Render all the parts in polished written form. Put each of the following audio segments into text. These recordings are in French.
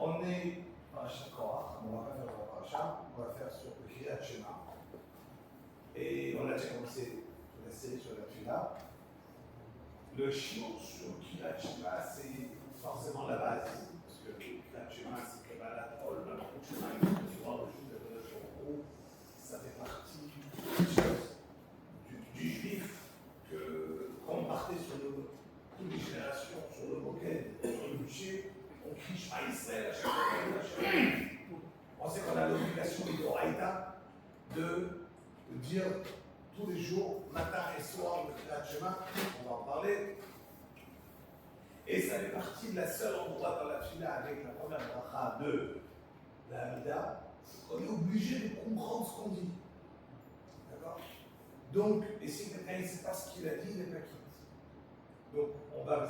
On est Parashat Korach, on va pas faire la Parashat, on va faire sur le Kriyat Shema. Et on a déjà commencé la série sur la Tula. Le shiur sur Kriyat Shema, c'est forcément la base. Parce que Kriyat Shema, c'est Kabbalat Ol, la Shema, il faut souvent le jour de la Torah, ça fait partie du juif quand on partait sur toutes les générations, sur le Moquette, sur le bûcher, on crie Shema Israël à chaque fois. On sait qu'on a l'obligation d'Oraïta de dire tous les jours, matin et soir, le Kriyat Shema, on va en parler. Et ça fait partie de la seule endroit dans la Tfila avec la première bracha de la Hamida, qu'on est obligé de comprendre ce qu'on dit. D'accord? Donc, et si quelqu'un ne sait pas ce qu'il a dit, il n'est pas quitte. Donc, on va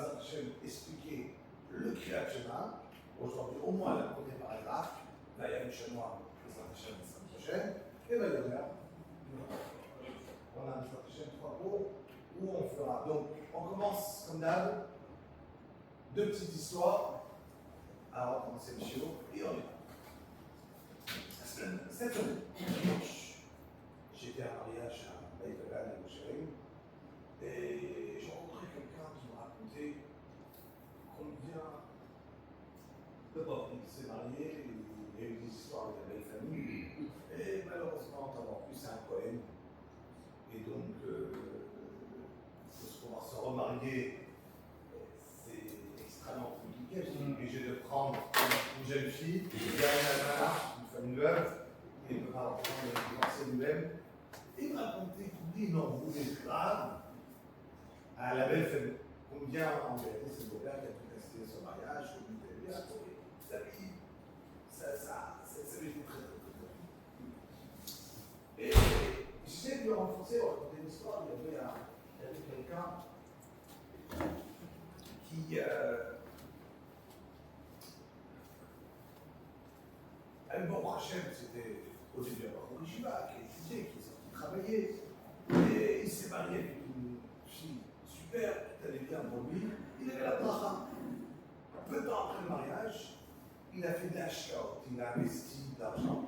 expliquer le Kriyat Shema. Aujourd'hui, au moins le premier paragraphe. Là, il y a une chaîne noire, la semaine prochaine. Et là, il y a on a une prochaine 3 cours où on fera. Donc, on commence comme d'hab. 2 petites histoires. Alors, on commence le chiot et on est là. Cette semaine, j'étais à un mariage à Baïkagan et Moshérim. Et j'ai rencontré quelqu'un qui m'a raconté combien d'abord il s'est marié, il y a eu des histoires avec la belle famille, et malheureusement, en plus, c'est un poème. Et donc, pour pouvoir se remarier, c'est extrêmement compliqué. Je suis obligé de prendre une jeune fille, une famille veuve, et de ne pas reprendre une divorcée lui-même. Et il m'a raconté combien il en voulait grave à la belle famille. Combien, en vérité, c'est le beau-père qui a tout testé son mariage, combien il a trouvé sa vie. Ça lui fait très, très, très. Et j'essaie de lui renforcer, on raconter une histoire. Il y avait quelqu'un qui bon, Hachem, c'était au début à Yeshiva, qui a étudié, qui est sorti travailler. Et il s'est marié avec une fille super, qui allait bien pour lui. Il avait la bracha. Peu de temps après le mariage, il a fait de l'ashkaot, il a investi de l'argent.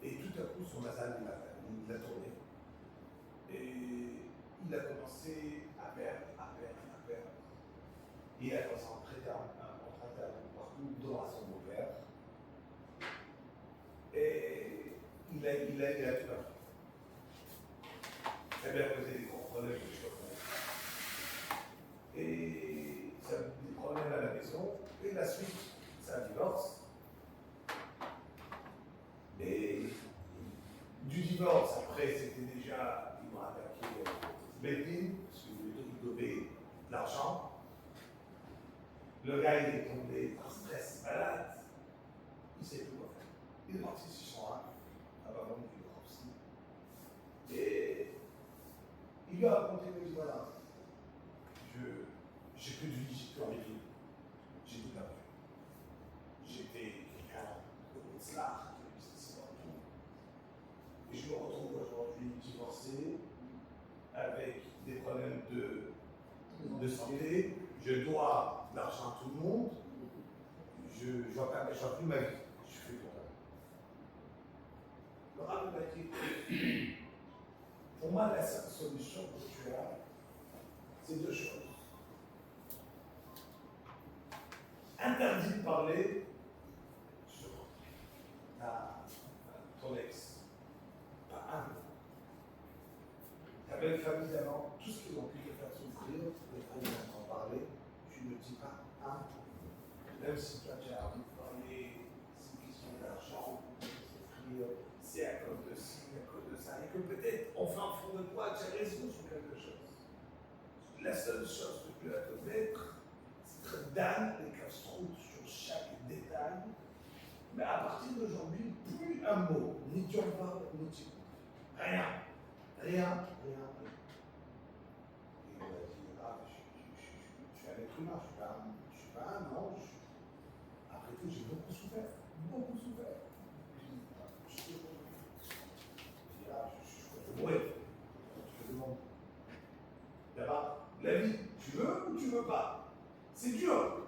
Et tout à coup, son mazal, il a tourné. Et il a commencé à perdre. Il a commencé à emprunter partout, dont à son beau-père. Et il a tout perdu. Ça lui a posé des gros problèmes de chauffeur. Et ça a des problèmes à la maison. Et la suite, c'est un divorce. Et du divorce, après, c'était déjà, il m'a attaqué Bédine, parce qu'il devait de l'argent. Le gars, il est tombé par stress, malade. Il sait plus quoi faire. Il est parti sur son âme, avant qu'il est aussi. Et il lui a raconté, il dit voilà, j'ai plus de vie, j'ai plus envie de vivre. J'ai tout perdu. J'étais quelqu'un de Tzlach, qui a eu cette histoire et tout. Et je me retrouve aujourd'hui divorcé, avec des problèmes de santé. Je dois de l'argent à tout le monde. Je ne vois plus ma vie. Je fais pour ça. Le Rav m'a dit, pour moi, la seule solution que tu as, c'est 2 choses. Interdit de parler sur ton ex. Pas un mot. Ta belle famille d'avant, tout ce qu'ils ont pu te faire souffrir, les familles en parler, tu ne dis pas un mot. Même si toi tu as envie de parler, c'est une question d'argent, de souffrir, c'est à cause de ci, à cause de ça, et que peut-être, enfin, au fond de toi, tu as raison sur quelque chose. La seule chose que tu dois te mettre, c'est être Dan et casse-route sur chaque détail. Mais à partir d'aujourd'hui, plus un mot, ni tu en parles, ni tu écoutes. Rien. Et il m'a dit, je suis un être humain, je ne suis pas un ange. Après tout, j'ai beaucoup souffert. Je peux mourir. Je te demande. D'abord, la vie, tu veux ou tu veux pas? C'est dur.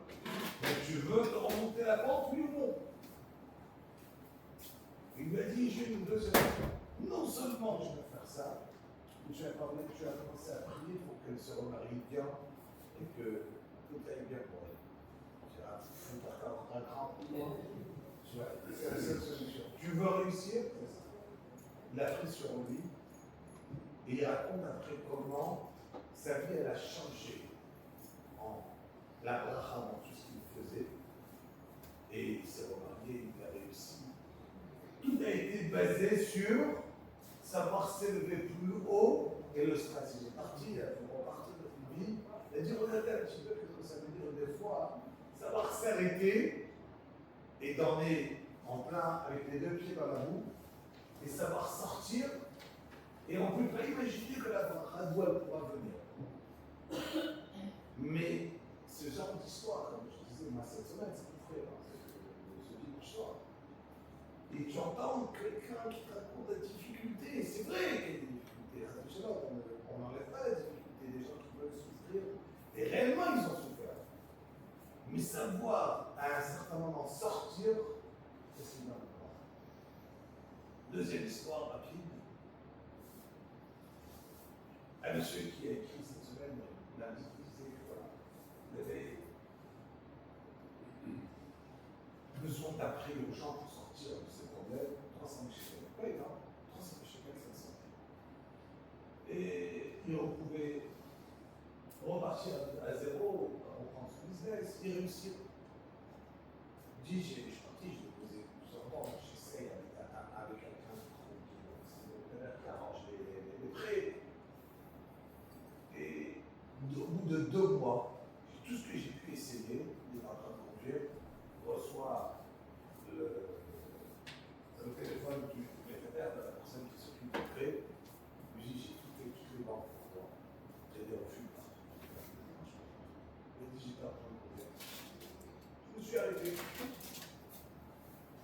Mais Tu veux te remonter la pente, oui ou non? Il lui a dit, j'ai une deuxième fois. Non seulement je vais faire ça, mais tu vas commencer à prier pour qu'elle se remarie bien et que tout aille bien pour elle. Tu vas foutre encore un grand coup. C'est la seule solution. Tu veux réussir? C'est ça. Il a pris sur lui et il raconte après comment sa vie elle a changé en la bracha dans tout ce qu'il faisait. Et il s'est remarié, il a réussi. Tout a été basé sur savoir s'élever plus haut et le stress. Il est parti, pour repartir de vie. Il a dit regardez un petit peu ce que ça veut dire des fois. Savoir s'arrêter et dormir en plein avec les deux pieds dans la boue et savoir sortir. Et on ne peut pas imaginer que la bracha pourra venir. Mais ce genre d'histoire, comme je disais moi cette semaine, c'est tout frais, ce dimanche soir. Et tu entends quelqu'un qui te raconte la difficulté, et c'est vrai qu'il y a des difficultés, on n'enlève pas la difficulté des gens qui veulent souffrir, et réellement ils ont souffert. Mais savoir à un certain moment sortir, c'est ce qui m'a important. Deuxième histoire rapide. Un monsieur qui a écrit cette semaine, lundi, il disait que voilà, il avait besoin d'appeler aux gens pour sortir de ses problèmes, 300 000 shekels. Pas énorme, 300 000 shekels, 500 000. Et il pouvait repartir à zéro, reprendre son business, et réussir. Il dit, je suis parti, je l'ai posé plusieurs fois, j'essaye avec quelqu'un qui arrange les prêts. Et au bout de 2 mois, tout ce que j'ai pu essayer, il est en train de conduire, reçoit le téléphone du propriétaire, de la personne qui s'occupe du prêt. Il lui dit j'ai quitté toutes les banques pour toi. J'ai des refus. Il dit j'étais en train de conduire. Je me suis arrêté.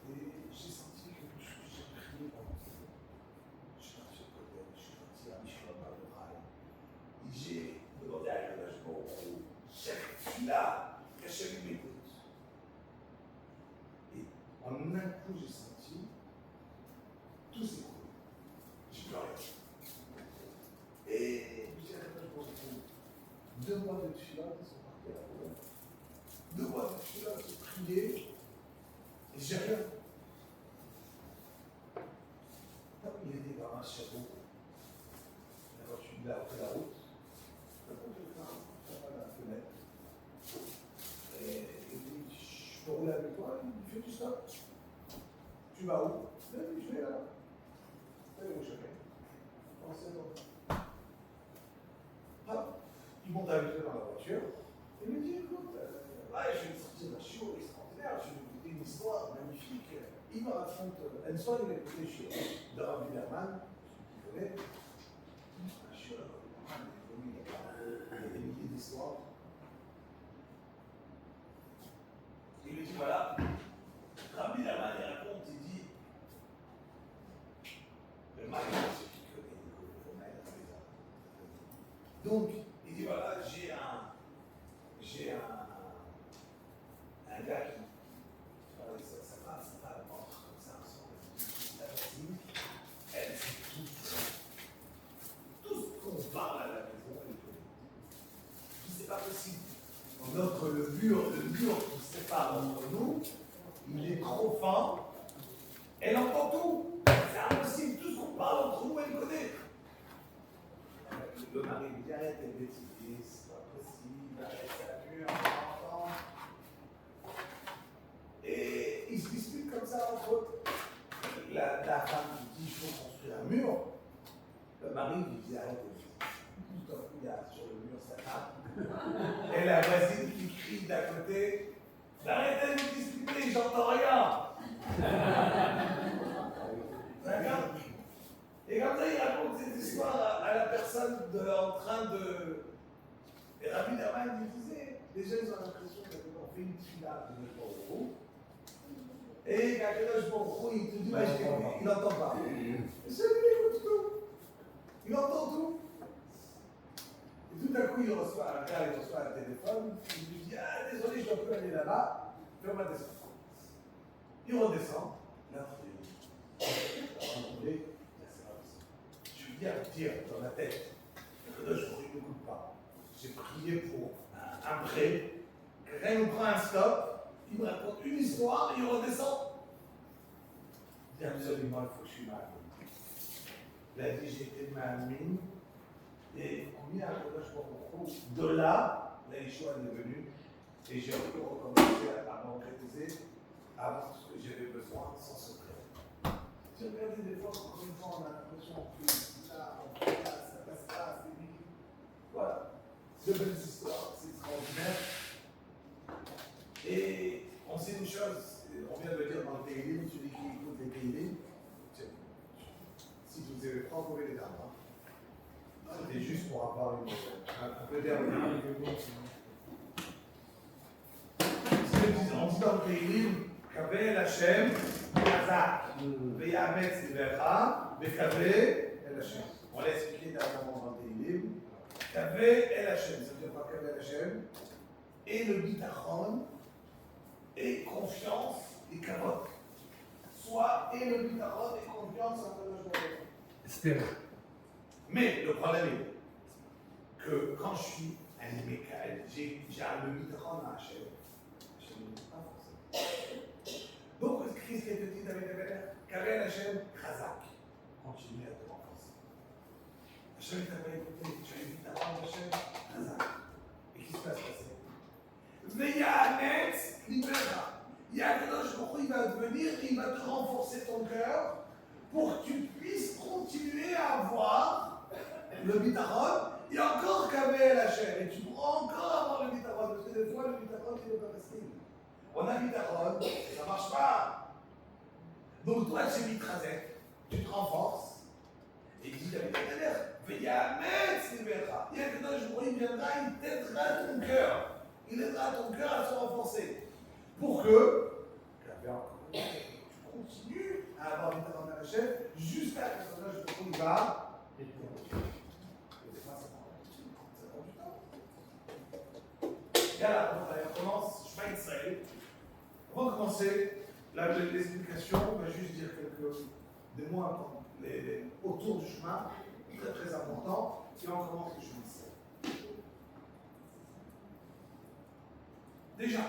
Et j'ai senti que j'ai prié pendant ce temps. Je suis parti au côté, je suis parti à Michelin par le rail. Et j'ai demandé à l'engagement celui-là, qu'Hachem m'écoute. Et en un coup, j'ai senti tout s'écrouler. J'ai pleuré. Et je dirais que je pense que 2 mois de tefila, ils sont partis à la boule. 2 mois de tefila, de prier, et j'ai rien. Il était dans un chapeau. La voiture, il a pris la route. La fenêtre. Et il dit, je peux rouler avec toi? Il fait du stop. Tu vas où? Je vais là. Allez où je vais? C'est bon. Hop, il monte avec lui dans la voiture. Il me dit, écoute, je vais sortir d'un chiot extraordinaire, je vais vous écouter une histoire magnifique. Il me raconte, une fois il a écouté chez de Rav Widerman, qui connaît. Un chiot, il y a des milliers d'histoires. Il lui dit, voilà, Rav Widerman, il raconte, il dit, le mari, c'est qui connaît, donc, il dit voilà, j'ai un gars qui, voilà, sa femme rentre comme ça, la voisine, elle sait tout ce qu'on parle à la maison, elle connaît. C'est pas possible. Le mur qui sépare entre nous, il est trop fin, elle entend tout. C'est impossible, tout ce qu'on parle entre nous, elle connaît. Le mari lui dit arrête tes bêtises, c'est pas possible, arrête ça dure, on entend. Et ils se disputent comme ça entre eux. La femme lui dit il faut construire un mur. Le mari lui dit arrête tes bêtises. Tout à coup, il y a sur le mur sa femme. Et la voisine qui crie d'à côté arrêtez de vous disputer, j'entends rien. D'accord? Et comme ça, il raconte cette histoire à la personne en train de. Et Rabbi Daman lui disait, les gens ils ont l'impression qu'on fait une fila de Baruch. Et Kadosh Baruch il te dit, il n'entend pas. Et celui il écoute tout. Il entend tout. Et tout à coup, il reçoit un téléphone, il lui dit, ah désolé, je dois plus aller là-bas. Fais-moi descendre. Il redescend. Là, je viens dire dans ma tête que là, je ne m'écoute pas. J'ai prié pour un prêt. Quelqu'un nous prend un stop, il me raconte une histoire et il redescend. Il dit absolument, il faut que je suis mal. Il a dit, j'ai été ma mine. Et combien de là, la Yeshua est venu et j'ai recommencé à m'organiser avant ce que j'avais besoin sans secret. J'ai regardé des fois, encore une fois, on a l'impression que là, on fait là, ça passe pas, c'est lui. Voilà. De belles histoires, c'est extraordinaire. Et on sait une chose, on vient de le dire dans le Teilim, celui qui écoute les Teilim, si vous avez pas trouvé les dames, c'était juste pour avoir un peu d'air. On dit dans le Teilim, Kavé el Hashem, Hazak, Veyametz Livercha, Vekavé el Hashem. On l'a expliqué dernièrement dans le Teilim. Kavé el Hashem, ça veut dire quoi Kavé el Hashem? Et le bitachon, et confiance et carotte. Soit et le bitachon et confiance en le Espérer. Mais le problème est que quand je suis un Mécaël, j'ai le bitachon à Hachem. Hachem ne dit pas forcément. Donc, qu'est-ce qui est dit avec Kavel Hachem, Chazak. Continue à te renforcer. Hachem t'avait écouté, tu as le bitachon Hachem, Chazak. Et qu'est-ce qui va se passer? Veyametz libera. Yakadosh Baruch Hu, il va venir et il va te renforcer ton cœur pour que tu puisses continuer à avoir le bitachon et encore Kavé la chair. Et tu pourras encore avoir le bitachon parce que des fois le bitachon il n'est pas facile. On a bitachon, ça ne marche pas. Donc toi tu es mitrazek, tu te renforces et il dit la manière, Veyametz libera. Yakadosh Baruch Hu, il viendra, il t'aidera ton cœur. Il aidera ton cœur à se renforcer pour que tu continues à avoir une talent à la chaîne jusqu'à ce que le personnage de va. Et ça prend du temps. Et là, on commence, Shema Israël. Avant de commencer l'explication, on va juste dire des mots importants autour du chemin, très très important, et on commence le chemin Israël. Déjà,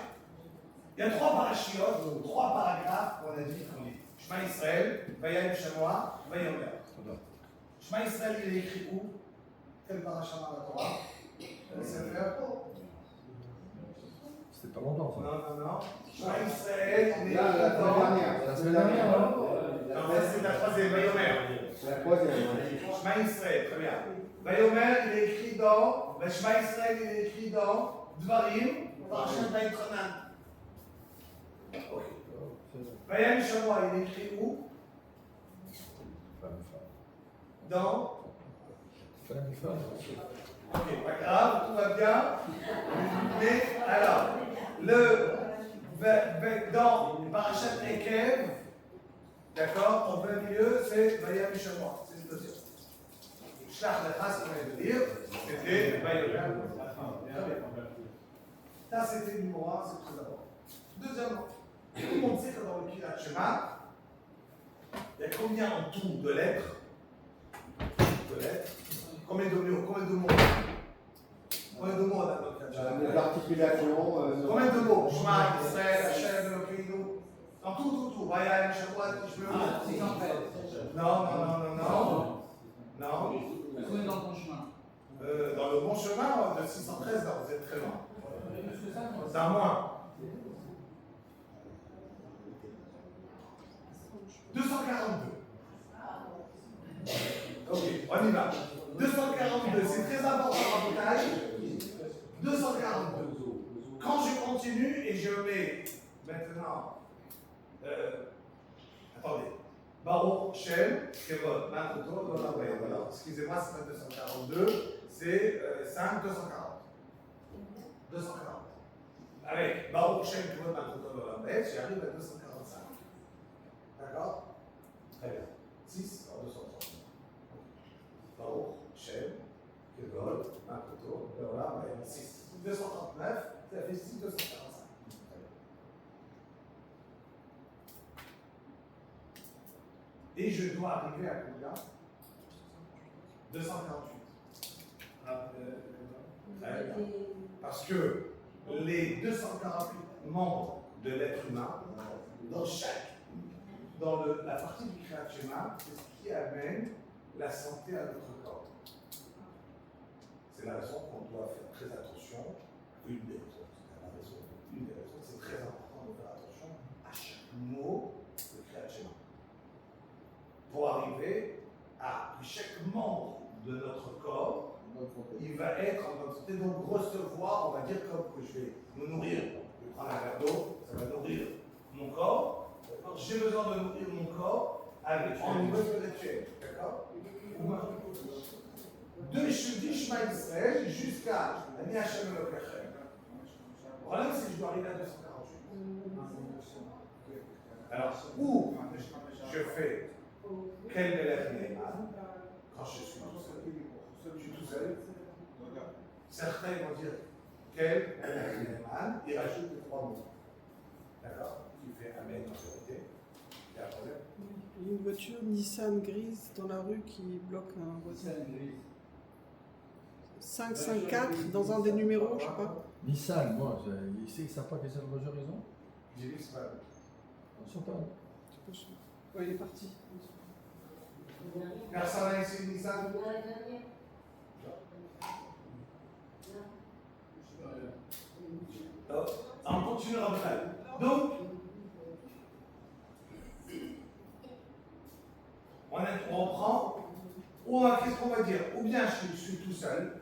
il y a trois parachiotes, trois paragraphes qu'on a dit qu'on lit. Shema Israël, Vayam Shamoa, Vayomer. Shema Israël, il est écrit où? Quel parachat dans la Torah? C'était pas longtemps, ça. Non. Shema Israël, il est écrit La semaine dernière, non, c'est la troisième, Vayomer. C'est la troisième. Shema Israël, très bien. Vayomer, il est écrit dans. Shema Israël, il est écrit dans Dvarim. Parachat Vaïtranan. Ok. Vayam Shamoa, il est écrit où? Dans. Ok, pas grave, tout va bien. Mais alors, dans Parachat Ekev, d'accord, en plein milieu, c'est Vayam Shamoa. C'est le deuxième. Shlach Lecha, ce qu'on vient de dire, c'était Vayam. Ça, c'était le numéro 1, c'est très important. Deuxièmement, tout le monde sait que dans le Kirat Shema, il y a combien en tout de lettres? Combien de mots? Combien de mots on a dans le Kirat Shema? L'articulation. Combien de mots? Shema, Israël, Hashem, Elokeinu. En tout. Vayam, Shavuot, Tishmeu. Non. Combien dans ton chemin? Dans le bon chemin, de 613, là, vous êtes très loin. C'est à moins. 242. Ok, on y va. 242, c'est très important en montage. 242. Quand je continue et je mets maintenant. Attendez. Baruch Shem, Kevod, Makoto, voilà. Excusez-moi, c'est pas 242, c'est 5, 240. 240. Avec Baruch Shem, Kevod, Makoto, j'arrive à 245. D'accord? Très bien. 6 en 230. Baruch Shem, Kevod, Makoto, 6. 239, ça fait 6, 245. Et je dois arriver à combien? 248. Parce que les 248 membres de l'être humain, la partie du Kriyat Shema, c'est ce qui amène la santé à notre corps. C'est la raison qu'on doit faire très attention. Une des raisons, c'est très important de faire attention à chaque mot de Kriyat Shema. Pour arriver à que chaque membre de notre corps, il va être en bonne santé, donc recevoir, on va dire comme que je vais me nourrir. Je vais prendre un verre d'eau, ça va nourrir mon corps. J'ai besoin de nourrir mon corps en niveau spirituel. D'accord? De Shema Israël jusqu'à Ani Hashem Elokechem. Le problème, c'est que je dois arriver à 248. Alors, où je fais quel Melech Neiman quand je suis tout seul? Je suis tout seul. Certains vont dire quel Melech Neiman, ils rajoutent les 3 mots. D'accord? Tu fais Amen en vérité. Il y a un problème? Une voiture Nissan grise dans la rue qui bloque un voisin. 554 dans un des numéros, je sais pas. Nissan, moi, ils ne savent pas quelle voiture ils ont. J'ai vu, c'est pas vrai. Ils sont pas. Ouais, il est parti. Personne n'a ici Nissan? On continue après. Donc, on reprend, qu'est-ce qu'on va dire? Ou bien je suis tout seul,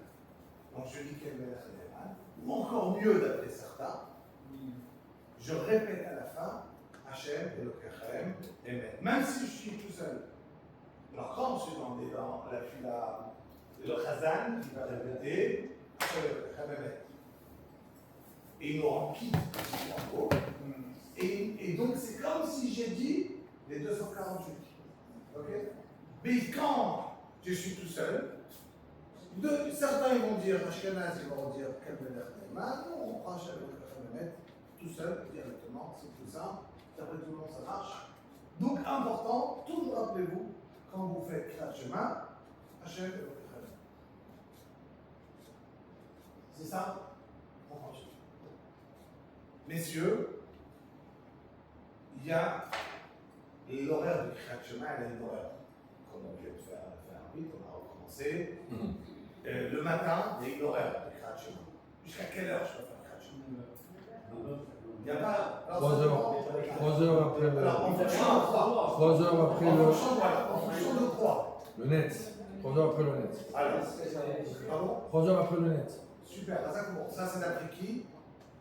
donc je dis quel Melech Neiman, ou encore mieux d'après certains, je répète à la fin, Hachem, Elokechem, Amen. Même si je suis tout seul. Alors quand on se demande dans la fila, le Chazan qui va répéter, Hachem, Elokechem, Amen. Et il nous rend quitte en gros. Et donc c'est comme si j'ai dit les 248. Ok? Mais quand je suis tout seul, certains ils vont dire Ashkenaz, ils vont dire quel Melech Neiman, on prend Hachem Elokechem tout seul directement, c'est tout simple. Après tout le monde ça marche. Donc important, toujours rappelez-vous, quand vous faites Kriyat Shema, Hachem Elokechem. C'est ça? On continue. Messieurs, il y a l'horaire du Kriyat Shema, elle a une horaire. Comme on vient de faire vite, on a recommencé. Le matin, il y a une horaire de Kriyat Shema. Jusqu'à quelle heure je peux faire Kriyat Shema? Il n'y a pas. 3 heures. 3 heures après le. Alors, en fonction de quoi? 3 heures après le. En fonction de quoi? Le net. 3 heures après le net. Alors, pardon? 3 heures après le net. Super, ça c'est d'après qui?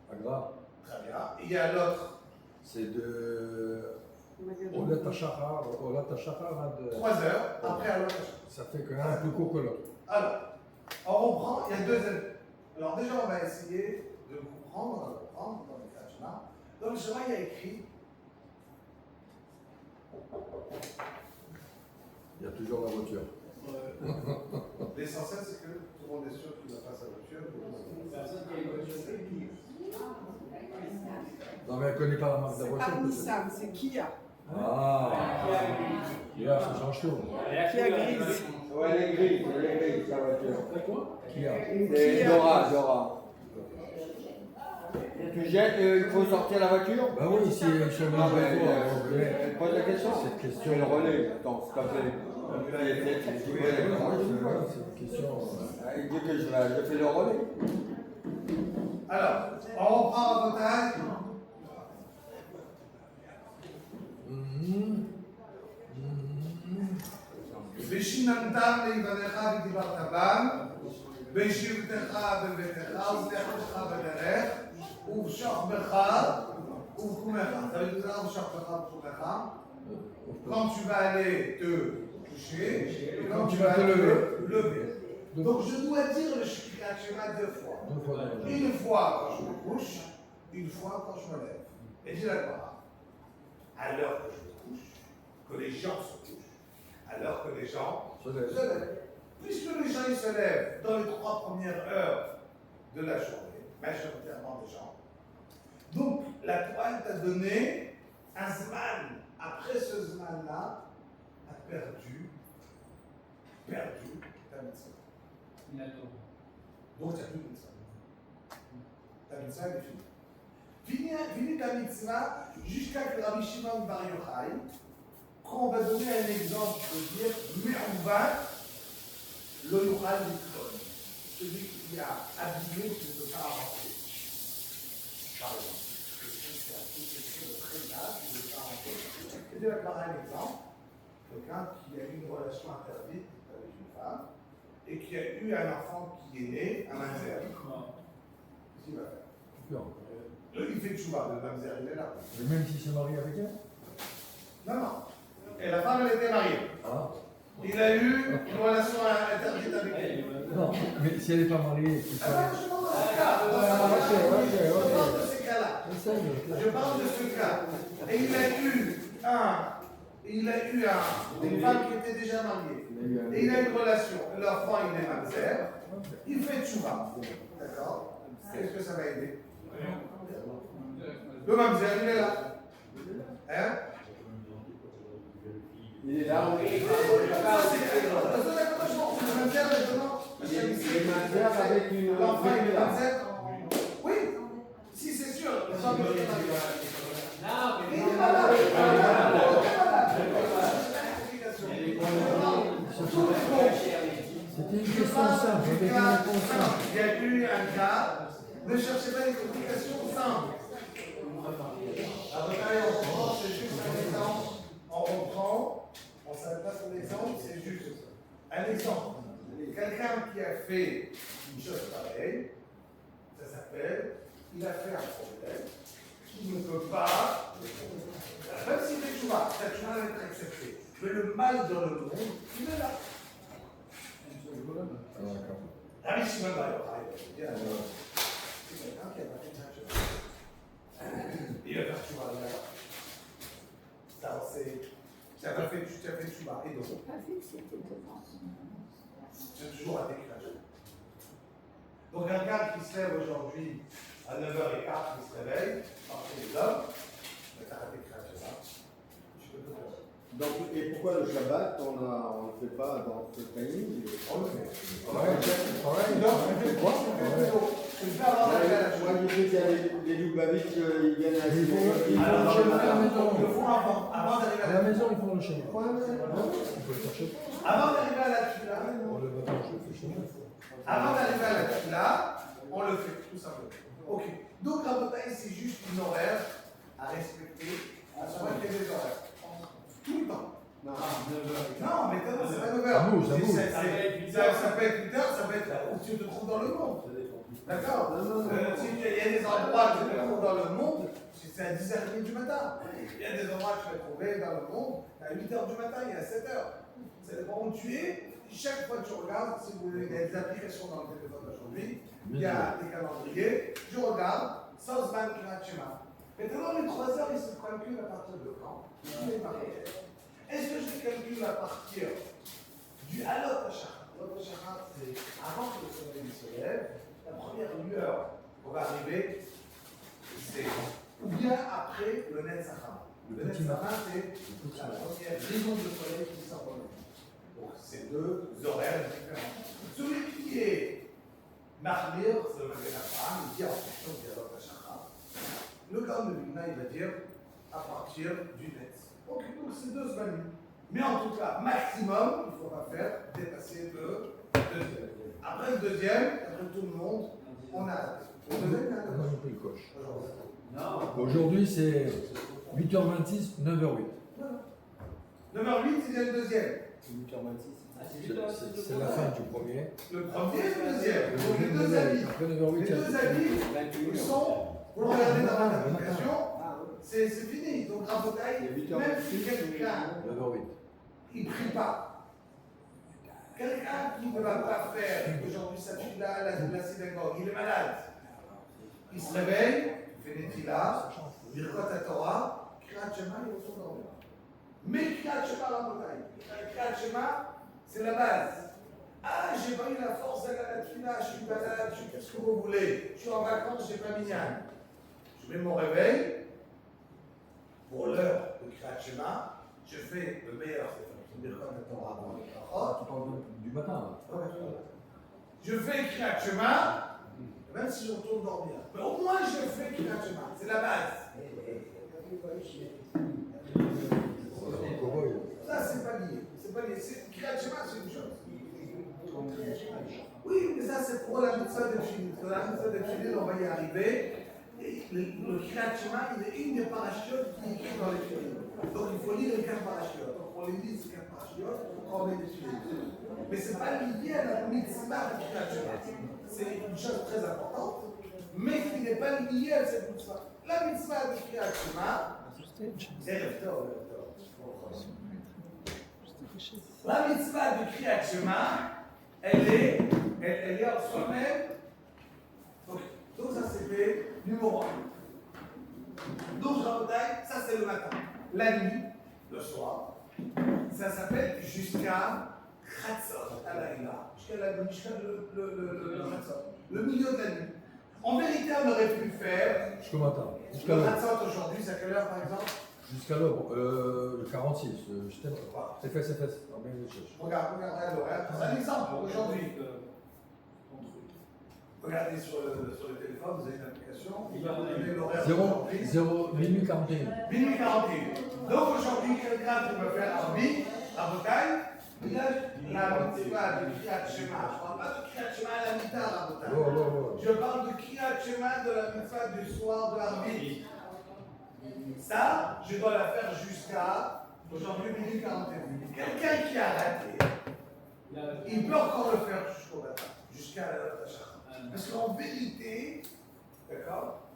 Pas grave. Très bien. Il y a l'autre. C'est de. Olat Hashachar à 3 heures après l'autre. Ça fait quand même plus court que l'autre. Alors, on reprend, il y a 2 éléments. Alors déjà, on va essayer de comprendre, dans le Kriyat Shema. Dans le Shema, il y a écrit. Il y a toujours la voiture. L'essentiel, c'est que tout le monde est sûr qu'il va pas sa voiture. Non, mais elle ne connaît pas la marque de la C'est voiture. pas Nissan, c'est Kia. Ah, Kia, ça change tout. Kia grise. Ouais, elle est grise, la voiture. Kia. C'est Dora. Tu jettes, il faut sortir la voiture? Bah oui, si je suis Non, mais venu elle pose la question. cette question. Tu le relais. Attends, c'est pas fait. C'est une question. Il dit que je fais le relais. Alors, on reprend votre âge. ושיננתם לבניך ודיברת בם, וישיבתך בביתך ושלחתך בדרך, ובשוך בך ובקומך. Ça veut dire ובשוך בך ובקומך. Quand tu vas aller te coucher, et quand tu vas te lever. Donc je dois dire le Kriyat Shema 2 fois. Une fois quand je me couche, une fois quand je me lève. Et dis d'accord, à l'heure que je me couche, que les gens se couchent, à l'heure que les gens se lèvent. Puisque les gens ils se lèvent dans les 3 premières heures de la journée, majoritairement des gens, donc la Torah t'a donné un zman. Après ce zman-là, à perdu ta mitzvah. Donc tu n'as plus de mitzvah. Ta mitzvah est finie. Finis ta mitzvah jusqu'à que Rabbi Shimon Bar Yochai, quand on va donner un exemple, je veux dire, mais on va le Yochai Mikron, celui qui a abîmé, qui ne peut pas avancer. Par exemple, c'est un truc de très grave, qui ne peut pas avancer. Je vais donner un exemple, quelqu'un qui a eu une relation interdite avec une femme et qui a eu un enfant qui est né, un mamzer. Qu'est-ce qu'il va faire? Il fait tchouva, le mamzer, il est là. Et même si c'est marié avec elle? Non, non. Et la femme, elle était mariée. Ah. Il a eu une relation interdite avec elle. Non, mais si elle n'est pas mariée, c'est Ah pas. non, je parle de ce cas. Je parle de ces cas-là. Je parle de ce cas. Et il a eu une femme qui était déjà mariée. Et il a une relation. L'enfant, il est mamzer. Il fait tchouva. D'accord? Qu'est-ce que ça va aider? Le mamzer, il est là. Hein? Il est là, oui. Avec une. L'enfant, il est mamzer? Oui. Si, c'est sûr. L'enfant, il est mamzer. Il est malade. C'était une question simple, avec une réponse simple. Il y a eu un cas, ne cherchez pas les complications simples. À votre avis, on reprend, c'est juste un exemple. On reprend, on ne s'arrête pas sur l'exemple, c'est juste un exemple. Quelqu'un qui a fait une chose pareille, ça s'appelle, il a fait un problème, il ne peut pas, même s'il fait tchouva, sa tchouva va être acceptée. Mais le mal dans le monde, il est là. Rabbi Shimon Bar Yochai, c'est quelqu'un qui a pas fait tchouva. Il va faire tchouva là. Tu as fait tchouva. Et donc, j'ai toujours raté Krach. Donc un gars qui se lève aujourd'hui à 9h15, qui se réveille, après les hommes, mais tu as raté Krach là. Tu peux te faire. Donc, et pourquoi le Shabbat, on ne le fait pas dans ce timing? On le fait. Pareil. Non, on fait quoi? Je vais avoir la galère. Moi, je sais qu'il y a les Lubavitch, ils viennent à Alors, je vais faire la maison. Ils le font avant d'arriver À à la maison, ils font le schéma. Ouais, On peut le faire chez nous. Avant d'arriver à la tefila, On le va faire chez nous. avant d'arriver à la tefila, on le fait, tout simplement. Ok. Donc, la bataille, c'est juste une horaire à respecter. À ce moment, il y a des horaires. Tout le temps. Non. Non, mais non, c'est pas 9 Ça heures. bouge, ça bouge. Ça peut être 8 heures, ça peut être où tu te trouves dans le monde. D'accord? Si il y a des endroits où tu te trouves dans le monde, c'est à 10h30 du matin. Il y a des endroits où tu vas trouver dans le monde à 8h du matin, il y a 7h. Ça dépend où tu es. Chaque fois que tu regardes, si vous voulez, il y a des applications dans le téléphone aujourd'hui, il y a des calendriers. Je regarde, Sosman Kirachema. Maintenant, les 3 heures, ils se calculent à partir de quand? Est-ce que je calcule à partir du Halot Hashachar? Halot Hashachar, c'est avant que le soleil se lève, la première lueur qu'on va arriver, c'est ou bien après le Netzachar. Le Netzachar, c'est la première raison de soleil qui sort dans le monde. Donc, c'est 2 horaires différents. Celui qui est Mahmir, c'est le Magen Avraham, il dit en fonction du Halot Hashachar. Le Gaon de Vilna, il va dire à partir du Netz. Ok, donc c'est 2 semaines. Mais en tout cas, maximum, il ne faut pas faire dépasser le deuxième. Après le deuxième, après tout le monde, on arrête. Le deuxième, il y a On a pris le coche. Non. Aujourd'hui, c'est 8h26, 9h08. 9h08, c'est le deuxième. 8h26. C'est la fin du premier. Le premier et le deuxième. Le Donc les deuxième, deux avis. après Les 9h08, deux avis, ils sont, vous le regardez dans votre application, c'est fini. Donc en bataille, même si quelqu'un 9h08. il ne prie pas. Quelqu'un qui ne va pas faire aujourd'hui sa fila à la synagogue, il est malade. Il se réveille, il fait des filas, Birkot Torah, Kriyat Shema, il retourne dormir. Mais Kriyat Shema la bataille. Kriyat Shema, c'est la base. Ah, j'ai pas eu la force d'aller à la fila, je suis malade, je suis tout ce que vous voulez. Je suis en vacances, j'ai pas minyan. Je mets mon réveil pour l'heure de Kriyat Shema. je fais le meilleur, c'est-à-dire quand on va avant les Ah, tu parles du matin, là. je fais Kriyat Shema, même si je retourne dormir. Mais au moins je fais Kriyat Shema, c'est la base. Ça, c'est pas lié. C'est pas lié. Kriyat Shema, c'est une chose. Oui, mais ça, c'est pour la mitzvah de Tchilin. Pour la mitzvah de Tchilin, on va y arriver. Et le Kriyat Shema, il est une des parachutes qui est écrite dans les Tchilin. Donc, il faut lire les 4 parachutes. Donc, on les lit, ces 4 parachutes, on met des Tchilin. Mais ce n'est pas lié à la mitzvah de Kriyat Shema. C'est une chose très importante, mais qui n'est pas liée à cette mitzvah. La mitzvah de Kriyat Shema, la mitzvah de Kriyat Shema, elle est en soi-même. Donc ça c'est fait numéro 1. Donc ça c'est le matin. La nuit, le soir, ça s'appelle jusqu'à Khatzot Alayla, jusqu'à le Khatzot, le milieu de la nuit. En vérité, on aurait pu faire Jusqu'au matin. Jusqu'à le l'heure. Khatzot aujourd'hui, c'est à quelle heure par exemple? Jusqu'à l'heure, le 46. Je t'aime pas. C'est fait. Regarde l'horaire. C'est un exemple aujourd'hui. Regardez sur le téléphone, vous avez une application, il va vous donner l'horaire d'aujourd'hui. Minuit 41. Minuit 41. Donc aujourd'hui, quelqu'un qui veut faire un big, à Botaï, il a la mitzvah de Kriyat Shema. Je ne parle pas de Kriyat Shema à la mitard à Botaï. Je parle de Kriyat Shema de la mitzvah du soir de l'arbitre. Ça, je dois la faire jusqu'à aujourd'hui minuit 41. Quelqu'un qui a raté, il peut encore le faire jusqu'au matin, jusqu'à l'heure d'achat. Parce qu'en vérité, d'accord,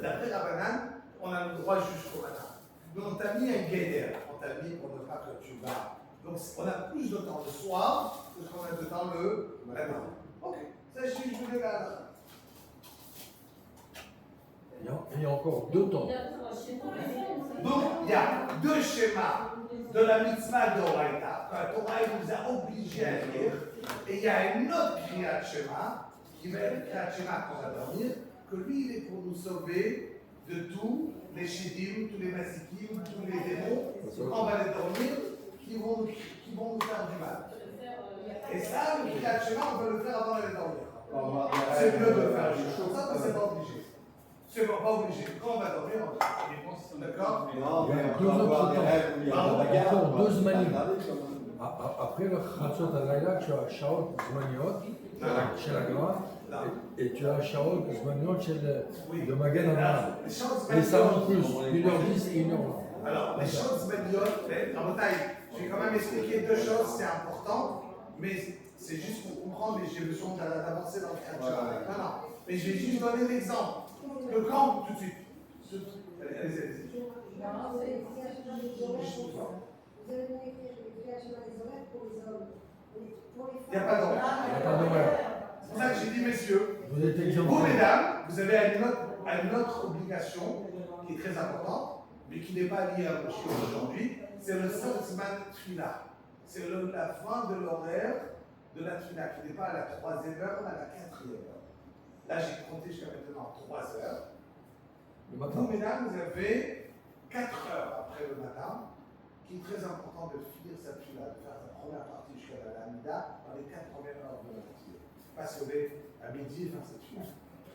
d'après Rabbanan, on a le droit jusqu'au matin. Mais on t'a mis un guéder, on t'a mis pour ne pas que tu vas. Donc on a plus de temps le soir que ce qu'on a de temps le matin. Ok, ça je voulais la. Il y a encore 2 temps. Donc il y a 2 schémas de la mitzvah de Horaïta, que la Torah nous a obligés à lire, et il y a un autre Kriyat Shema, qui va être Kriyat Shema qu'on va dormir, que lui il est pour nous sauver de tous les Shidim, tous les Masikim, tous les démons, quand on va les dormir, qui vont nous faire du mal. Et ça, le Kriyat Shema, on peut le faire avant d'aller dormir. C'est mieux de le faire comme ça, mais c'est pas obligé. C'est pas obligé. Quand on va dormir, on va. D'accord? Non, mais Deux on va autres avoir des temps. rêves où il y a de la bagarre. Encore 2 zmanim. Regardez comment- Après le Khatzot Alayla, tu as Shaot Zmaniot chez la Gemara et tu as Shaot Zmaniot chez le Magen Avraham. Et ça en plus, 1h10 et 1h20. Alors, les choses médiocres, en bataille, je vais quand même expliquer 2 choses, c'est important, mais c'est juste pour comprendre, et j'ai besoin d'avancer dans le cadre. Non, non, mais je vais juste donner l'exemple. Le camp, tout de suite. Allez-y. Il n'y a pas d'horaire. C'est pour ça que j'ai dit, messieurs, Vous êtes vous, exemplaires. mesdames, vous avez une autre obligation qui est très importante, mais qui n'est pas liée à vos choses aujourd'hui, c'est le Satzman Tfila. C'est la fin de l'horaire de la Tfila, qui n'est pas à la 3e heure, mais à la 4e heure. Là, j'ai compté jusqu'à maintenant 3 heures. Le matin. Vous, mesdames, vous avez 4 heures après le matin, qui est très important de finir sa Tfila, de faire sa première partie jusqu'à la Lamida dans les 4 premières heures de la matinée. Pas se lever à midi et faire cette Tfila.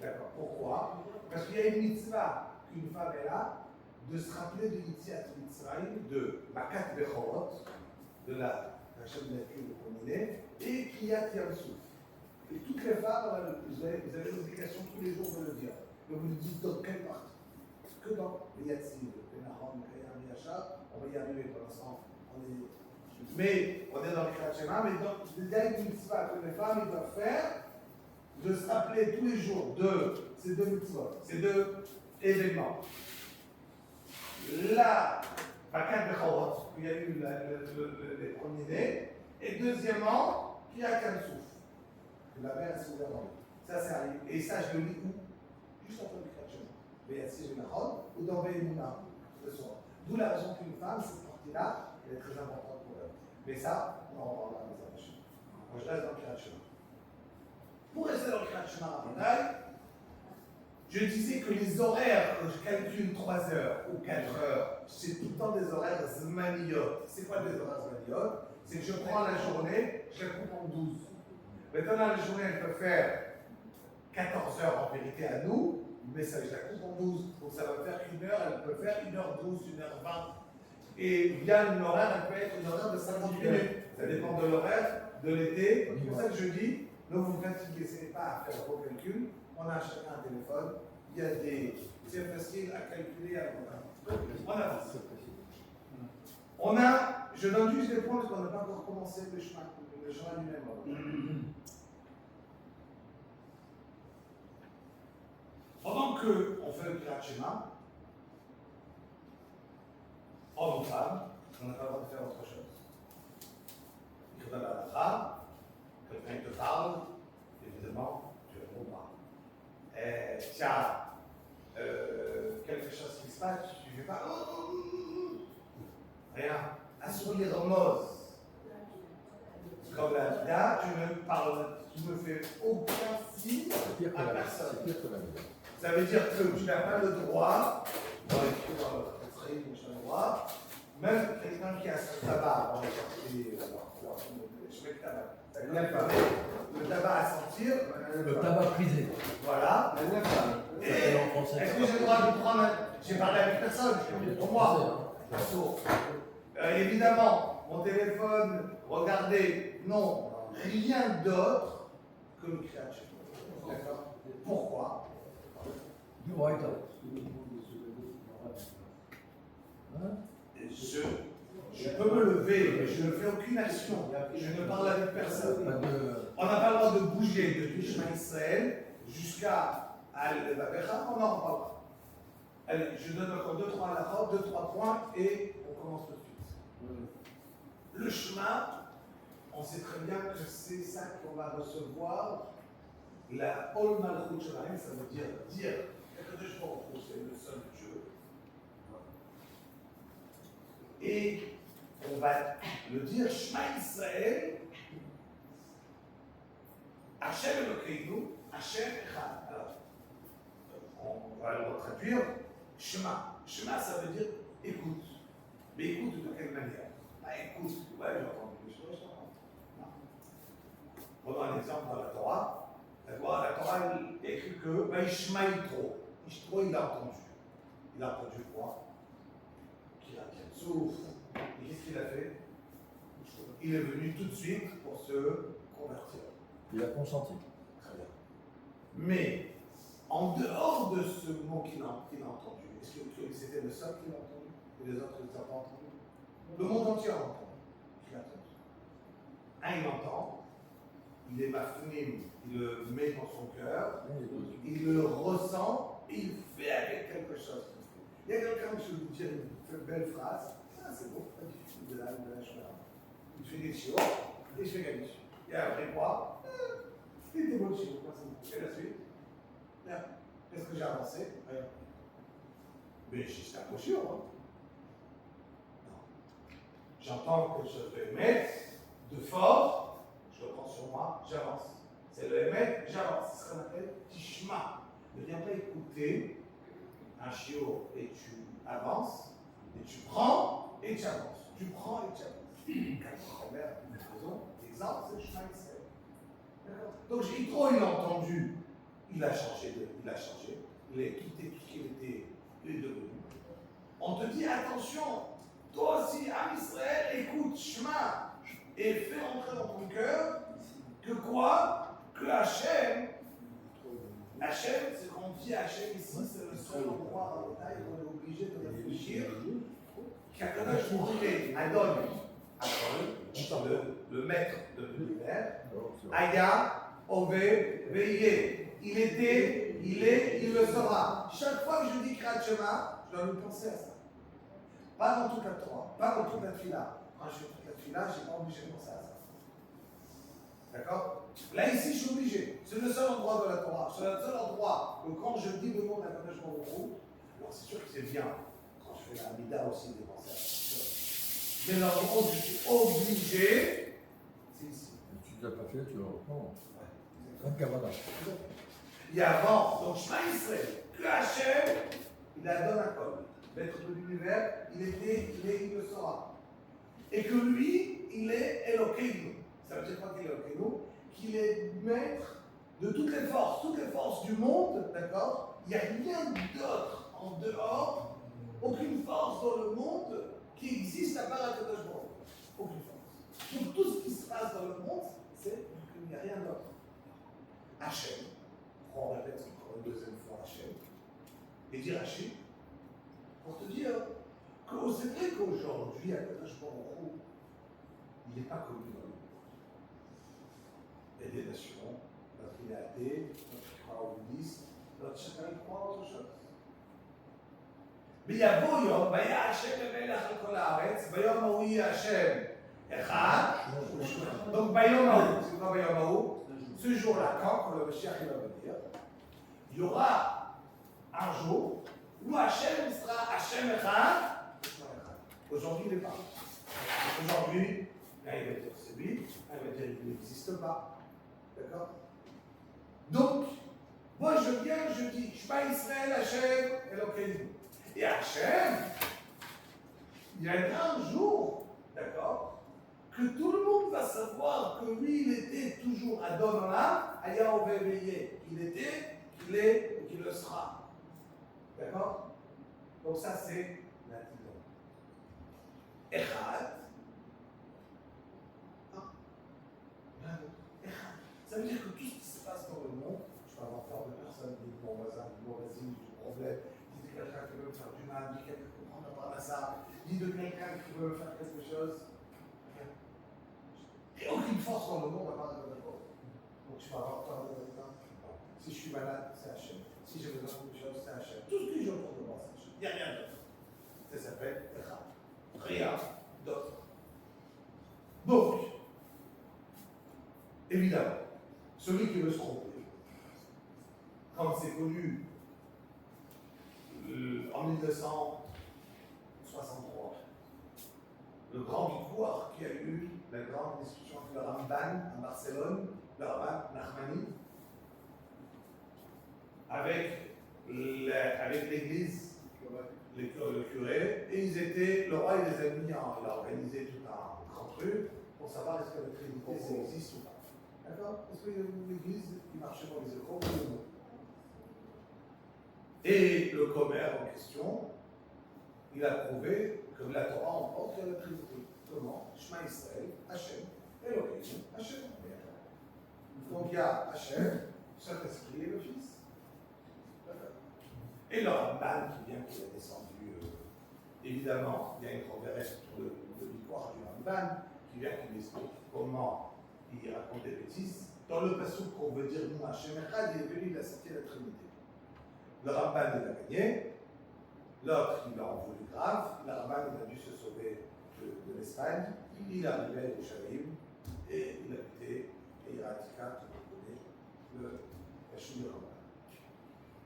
D'accord. Pourquoi? Parce qu'il y a une mitzvah qu'une femme est là, de se rappeler de Yitziat Mitzrayim, de Makat Bechorot, de la Hachem Naku de Kominé, et Kriyat Yamsouf. Et toutes les femmes, vous avez l'obligation tous les jours de le dire. Mais vous le dites dans quelle partie? Que dans les Yatzim, les Nahom, les Kayam, les Yachar, on va y arriver pour l'instant. Mais on est dans le Kriyat Shema, mais donc il y a une mitzvah que les femmes doivent faire, de se rappeler tous les jours de ces 2 mitzvot, ces 2 événements. La Makat Bechorot, où il y a eu les premiers nés, et deuxièmement, qui a qu'un souffle. La mère s'est ouverte en lui. Ça, c'est arrivé. Et ça, je le lis où? Juste après le Kriyat Shema. Veyatsi Gemachon, ou dans Ve'emunah, le soir. D'où la raison qu'une femme, cette partie-là, elle est très importante pour elle. Mais ça, on en parlera dans les années. Moi, je reste dans le Kriyat Shema. Pour rester dans le Kriyat Shema à Botaï, Je disais que les horaires que je calcule 3 heures ou 4 heures, c'est tout le temps des horaires zmaniyot. C'est quoi des horaires zmaniyot? C'est que je prends la journée, je la coupe en 12. Maintenant, la journée, elle peut faire 14 heures en vérité à nous, mais ça, je la coupe en 12. Donc ça va faire 1 heure, elle peut faire 1h12, 1h20. Et via une horaire, elle peut être une horaire de 50 minutes. Ça dépend de l'horaire, de l'été. C'est pour ça que je dis, ne vous fatiguez pas à faire vos calculs. On a chacun un téléphone. Il y a des. C'est facile à calculer à l'horaire. On avance. On a. Je donne juste des points parce qu'on n'a pas encore commencé le chemin lui-même. Pendant qu'on fait le Kriyat Shema, homme ou femme, on n'a pas le droit de faire autre chose. Il faut la halakha, quelqu'un te parle, évidemment, tu ne réponds pas. Tiens, quelque chose qui se passe, tu ne fais pas. Rien. Assure les remords. Comme la vida, tu ne parles, tu ne fais aucun signe à personne. Ça veut dire que tu n'as pas le droit, dans le droit, même quelqu'un qui a son tabac, on va chercher le tabac à sentir. Le tabac prisé. Voilà. Est-ce que j'ai le droit de prendre? J'ai parlé avec personne, je l'ai pour moi. Évidemment, mon téléphone, regardez, non, rien d'autre que le Kriyat Shema. D'accord? Pourquoi? Du Reuters. Je peux me lever, mais je ne fais aucune action. Je ne parle avec personne. On n'a pas le droit de bouger depuis Shema Israël jusqu'à Al-Babecha, on en reparlera. Allez, je donne encore 2-3 à la robe, 2-3 points et on commence tout de suite. Le chemin, on sait très bien que c'est ça qu'on va recevoir. La Ol Malchut Shemaim, ça veut dire Kadosh Baruch Hu, c'est le seul Dieu. Et on va le dire Shema Israël, Hashem Elokeinu, Hashem Echad. Alors, on va le traduire Shema. Shema, ça veut dire écoute. Mais écoute de quelle manière? Écoute, ouais, j'ai entendu des choses. Non. Prenons un exemple dans la Torah. La Torah écrit que Ishma Yitro. Yitro, il a entendu. Il a entendu quoi? Qu'il a bien souffle. Et qu'est-ce qu'il a fait? Il est venu tout de suite pour se convertir. Il a consenti. Très bien. Mais, en dehors de ce mot qu'il a entendu, est-ce que c'était le seul qui l'a entendu? Et les autres ne l'ont pas entendu? Le monde entier a entendu. Qui l'a entendu? Un, il entend. Il est mafnim, il le met dans son cœur, il le ressent et il fait avec quelque chose. Il y a quelqu'un qui vous dit une belle phrase, ah c'est beau, pas difficile de la chemin. Il fait des chiots et je fais gagner. Et après quoi? Il était beau le chiot, et la suite? Bien. Est-ce que j'ai avancé? Rien. Mais j'étais un beau chiot, hein? Non. J'entends que je vais mettre de fort. Je le prends sur moi, j'avance. C'est le émettre, j'avance. C'est ce qu'on appelle tishma. Ne viens pas écouter un chiot et tu avances, et tu prends et tu avances. Tu prends et tu avances. Quand mère, faisons l'exemple, c'est le chemin Israël. D'accord? Donc Yitro, il a entendu, il a changé, il a quitté tout ce qu'il était devenu. On te dit attention, toi aussi, Am Israël, écoute, chemin. Et fais entrer dans ton cœur que quoi? Que Hachem, c'est qu'on dit Hachem ici, c'est le seul endroit dans le détail où on est obligé de réfléchir. Qu'Akadosh Baruch Adon, le maître de l'univers, Aya, Ové, Veillé. Il était, il est, il le sera. Chaque fois que je dis Kriyat Shema, je dois me penser à ça. Pas dans toute la Torah, pas dans toute la Tfila. Quand je fais toute la Tfila, je n'ai pas obligé de penser à ça. D'accord? Là, ici, je suis obligé. C'est le seul endroit de la Torah. C'est le seul endroit où, quand je dis le mot d'Akadosh Baruch Hu, alors c'est sûr que c'est bien. Quand je fais la Hamida aussi, de penser à ça. Mais l'endroit où je suis obligé, c'est ici. Tu ne l'as pas fait, tu le reprends. Un Kavana. Et avant, donc Shema Israël, que Hachem, il adonne à Kol, maître de l'univers, il était, il est, il le sera. Et que lui, il est Elokeinu. Ça veut dire quoi qu'il est Elokeinu? Qu'il est maître de toutes les forces du monde, d'accord? Il n'y a rien d'autre en dehors, aucune force dans le monde qui existe à part Akadosh Baruch Hu. Aucune force. Donc tout ce qui se passe dans le monde, c'est qu'il n'y a rien d'autre. Hachem, on répète encore une deuxième fois Hachem, et dire Hachem, pour te dire que c'est vrai qu'aujourd'hui, Akadosh Baruch Hu, il n'est pas connu dans le monde. Il y a des nations, notre il est athée, notre croit au bouddhisme, notre chacun il croit à autre chose. ויבוא יום, והיה השם למלך על כל הארץ, ביום ההוא יהיה השם אחד, donc ביום ההוא, c'est quoi ביום ההוא? Ce jour-là, quand le Mashiach va venir, il y aura un jour où Hachem sera Hachem Echad. Aujourd'hui, il n'est pas. Aujourd'hui, là, il va dire c'est lui, là, il va dire qu'il n'existe pas. D'accord? Donc, moi je viens, je dis, Shema Israël, Hachem, Elokeinu. Et Hachem, il y a un jour, d'accord, que tout le monde va savoir que lui, il était toujours Adon Olam, Aya Oveveye. Il était, qu'il est et qu'il le sera. D'accord? Donc ça, c'est l'intidon. Echad. Ça veut dire que tout ce qui se passe dans le monde, je peux avoir peur de personne, ni de mon voisin, ni de mon voisine, du problème, ni de quelqu'un qui veut me faire du mal, ni de quelqu'un qui veut prendre par la ça, ni de quelqu'un qui veut me faire quelque chose. Il n'y a aucune force dans le monde à part de d'accord. Donc je peux avoir peur de quelqu'un. Si je suis malade, c'est Hachem. Si j'ai besoin de choses, c'est Hachem. Tout ce que j'ai autour de moi, c'est Hachem. Il n'y a rien d'autre. Ça s'appelle Echad. Rien d'autre. Donc, évidemment, celui qui veut se tromper, quand c'est connu en 1963, le grand victoire qui a eu la grande discussion avec le Ramban à Barcelone, le Ramban Nachmani, avec l'église, le curé, et ils étaient, le roi et les amis, il a organisé tout un grand truc pour savoir est-ce que la Trinité ça existe ou pas. D'accord? Parce que l'église, il marchait dans les écoles ou non. Et le commère en question, il a prouvé que la Torah emporte la Trinité. Comment? Shema Israël, Hachem, Elokeinu, Hachem. Donc il y a Hachem, Saint-Esprit et le Fils. Et le Ramban qui est descendu, évidemment, il y a une controverse sur le victoire du Ramban, qui vient qui explique comment il raconte des bêtises. Dans le passage qu'on veut dire, nous, Hachem Echad, il est venu, il a cité la Trinité. Le Ramban, il a gagné. L'autre, il a en voulu grave. Le Ramban, il a dû se sauver de l'Espagne. Il est arrivé à Yerushalayim et il a quitté Eiratika, qui connaît la chute du Ramban.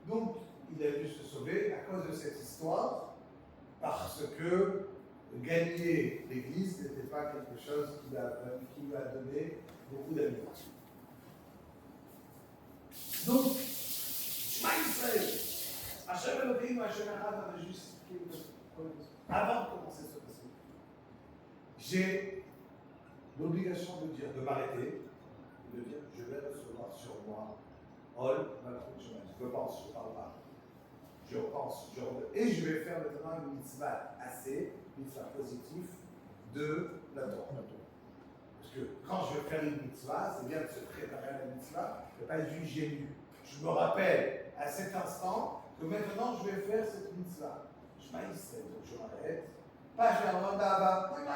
Donc, il a dû se sauver à cause de cette histoire, parce que gagner l'Église n'était pas quelque chose qui lui a donné beaucoup d'amis. Donc, Shema Israël, Hachem Elokeinu, Hachem Echad, avait juste avant de commencer ce passage. J'ai l'obligation de dire, de m'arrêter, et de dire je vais recevoir sur moi Ol Malchut Shemaim. Je pense, je ne parle pas. Je pense, et je vais faire maintenant une mitzvah assez, une mitzvah positive de la Torah. Parce que quand je vais faire une mitzvah, c'est bien de se préparer à la mitzvah, et pas juste j'ai lu. Je me rappelle à cet instant que maintenant je vais faire cette mitzvah. Je m'aïsserai, donc je m'arrête. Pas je vais avoir d'abord, non,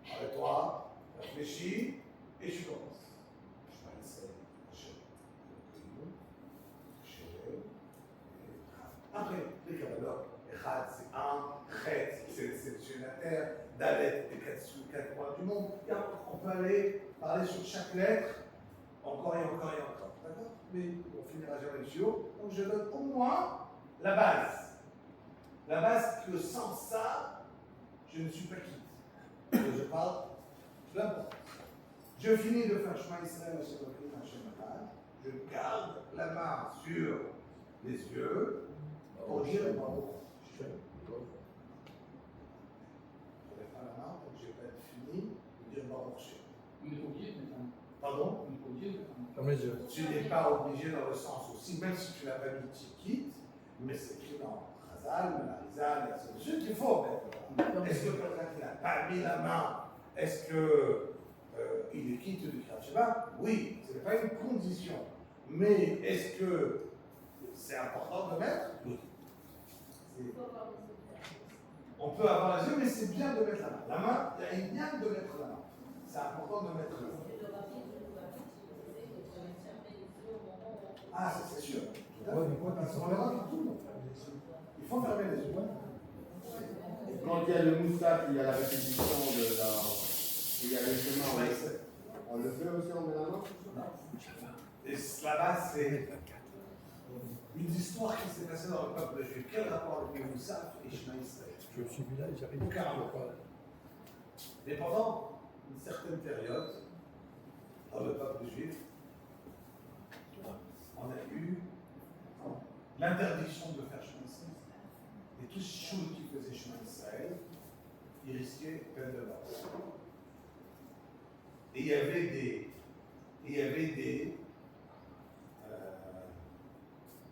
arrête-toi, réfléchis, et je commence. Je m'aïsserai, après, les Kabbalot, Echad c'est un, Chet c'est sur la terre, Dalet c'est 4 points du monde. Et on peut aller parler sur chaque lettre, encore et encore et encore. D'accord? Mais on finira jamais le show. Donc je donne au moins la base. La base que sans ça, je ne suis pas quitte. Je parle de l'importance. Je finis de faire Shema Israël, Hachem Elokeinu, Hachem Echad. je garde la main sur les yeux pour dire bravo. Je ne lève pas la main tant que je n'ai pas fini de dire bravo. Il est obligé de mettre la main. Pardon? Il est obligé de mettre la main. Ferme les yeux. Tu n'es pas obligé dans le sens aussi, même si tu l'as pas mis quitte, mais c'est écrit dans Chazal, Marizal, et ainsi de suite, qu'il faut mettre. Est-ce que quelqu'un qui n'a pas mis la main, est-ce que il est quitte du Kriyat Shema? Oui, ce n'est pas une condition. Mais est-ce que c'est important de mettre? Oui. On peut avoir les yeux, mais c'est bien de mettre la main. La main, il y a bien de mettre la main. C'est important de mettre la main. Ah, ça c'est sûr. Tout à fait. Ouais, mais quoi qu'ils sont là. Il faut fermer les yeux. Et quand il y a le moussaf, il y a la répétition de la. Il y a le chemin. On le fait aussi en mélangeant? Et là-bas, c'est une histoire qui s'est passée dans le peuple juif. Quel rapport avec le Moussaf et Shema Israël? Je suis là, j'arrive. Aucun rapport. Mais pendant une certaine période, dans le peuple juif, on a eu l'interdiction de faire Shema Israël. Et tous ceux qui faisaient Shema Israël, ils risquaient peine de mort. Et il y avait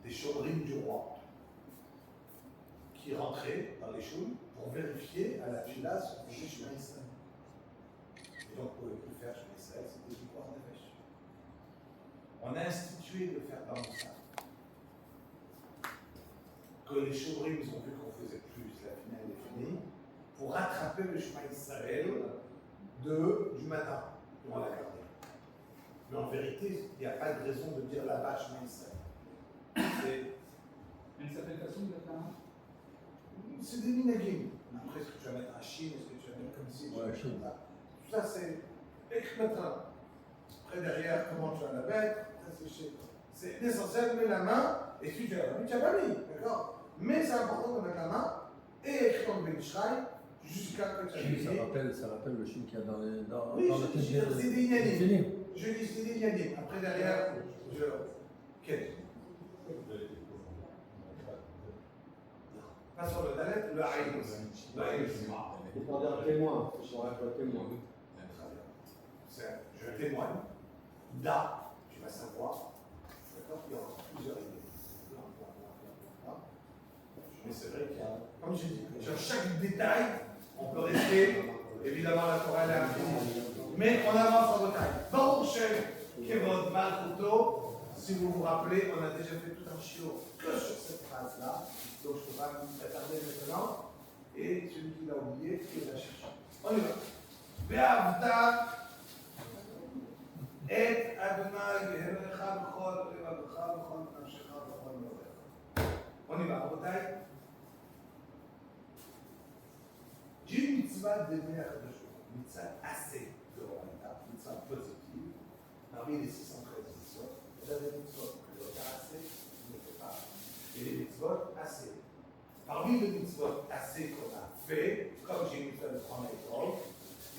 des chauvrines du roi qui rentraient dans les choules pour vérifier à la fila si on faisait Shema Israël. Et donc, on ne pouvait plus faire Shema Israël, c'était du corps nefesh. On a institué de faire dans ça. Que les chauvrines ont vu qu'on faisait plus, la finale est finie, pour rattraper le Shema Israël du matin. On l'a gardé. Mais en vérité, il n'y a pas de raison de dire la vache Shema Israël. Une certaine façon de mettre la main. C'est des minagim. Après, est-ce que tu vas mettre un chine, est-ce que tu vas mettre comme ci, Ouais, chine. tout ça, c'est éclatant. Après, derrière, comment tu vas la mettre, ça, c'est chez toi. C'est essentiel, mets la main, et si tu l'as mis, tu n'as pas mis, d'accord? Mais c'est important de mettre la main, et écrire dans le Benishraï, jusqu'à que tu aies Ça rappelle le chien qu'il y a dans le oui, dans le c'est des inanimes. Finim. Je dis c'est des inanimes. Après, derrière, je. Quel? Pas sur le Dalet, le Aïn aussi. Le Aïn aussi. C'est pour dire témoin, c'est pour être témoin. Je témoigne. Da, tu vas savoir. D'accord? Il y aura plusieurs idées. Mais c'est vrai qu'il y a, comme j'ai dit, sur chaque détail, on peut rester, évidemment, la Torah est infinie. Mais on avance en détail. Dans Shem, Kevod, Malkuto, si vous vous rappelez, on a déjà fait tout un chiot que sur cette phrase-là. Donc je ne peux pas m'attarder maintenant. Et celui qui l'a oublié, il l'a cherché. On y va. Ve'avta et Adonai Yehirecha b'chol levavecha b'chol nafshecha b'chol meorecha. On y va, Rabotai. J'ai une mitzvah d'aimer Akadosh Baruch Hu, mitzvah assez de Horaïta, mitzvah positive. Parmi les 613 mitzvot, il y a des mitzvot que l'on a assez, on ne fait pas. Et les mitzvot assez. Parmi les mitzvot assez qu'on a fait, comme j'ai une mitzvah de prendre l'école,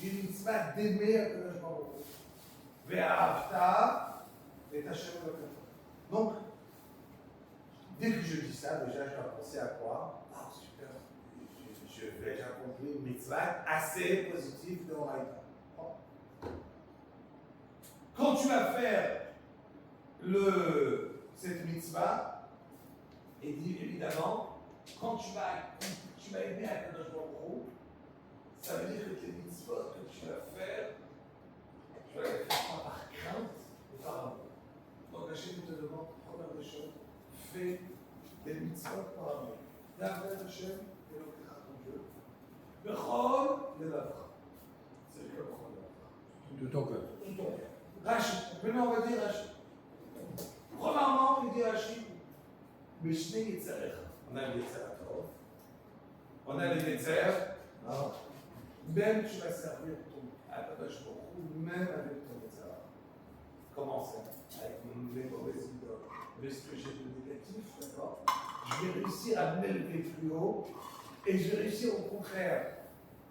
j'ai une mitzvah d'aimer Akadosh Baruch Hu. Ve'ahavta et Hashem Elokecha. Donc, dès que je dis ça, déjà je dois penser à quoi? Ah, super, je vais accomplir une mitzvah assez positive de Horaïta. Quand tu vas faire cette mitzvah, et dit évidemment, quand tu vas aimer Akadosh Baruch Hu, ça veut dire que tes mitzvot que tu vas faire, tu vas les faire pas par crainte, mais par amour. Donc Hachem te demande, première des choses, fais des mitzvot par amour. D'après Hachem, Elokecha ton Dieu. Bechol levavcha. C'est le cas Bechol levavcha. De ton cœur. Tout ton cœur. Rachid. Maintenant, on va dire Rachid. Premièrement, il dit Rachid. Mishne Yetzerecha. On a le Yetzeratov. On a le Yetzer. Même tu vas servir ton Akadosh Baruch Hu, même avec ton Yetzer. Comment ça? Avec mes mauvaises idoles. Avec ce que j'ai de négatif, d'accord? Je vais réussir à m'élever plus haut. Et je vais réussir au contraire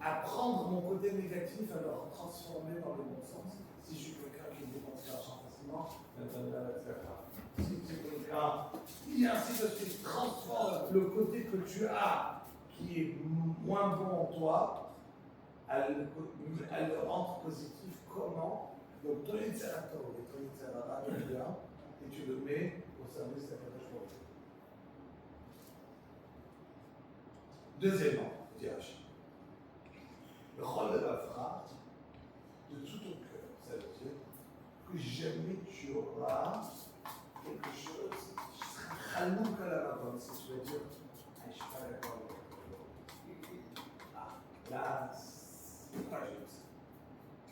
à prendre mon côté négatif, à le transformer dans le bon sens. Si je suis quelqu'un qui dépense l'argent facilement, automatiquement, et ainsi de suite, transforme le côté que tu as, qui est moins bon en toi, à le rendre positif. Comment? Donc, ton Yitzharato et ton Yitzhara devient, et tu le mets au service de la Kadosh. Deuxièmement, dit Rachid, le rôle de la phrase, de tout ton cœur, ça veut dire que jamais tu auras quelque chose qui sera chalouk à la main, c'est ce que tu vas dire, je ne suis pas d'accord avec toi. Là, pourquoi j'aime ça?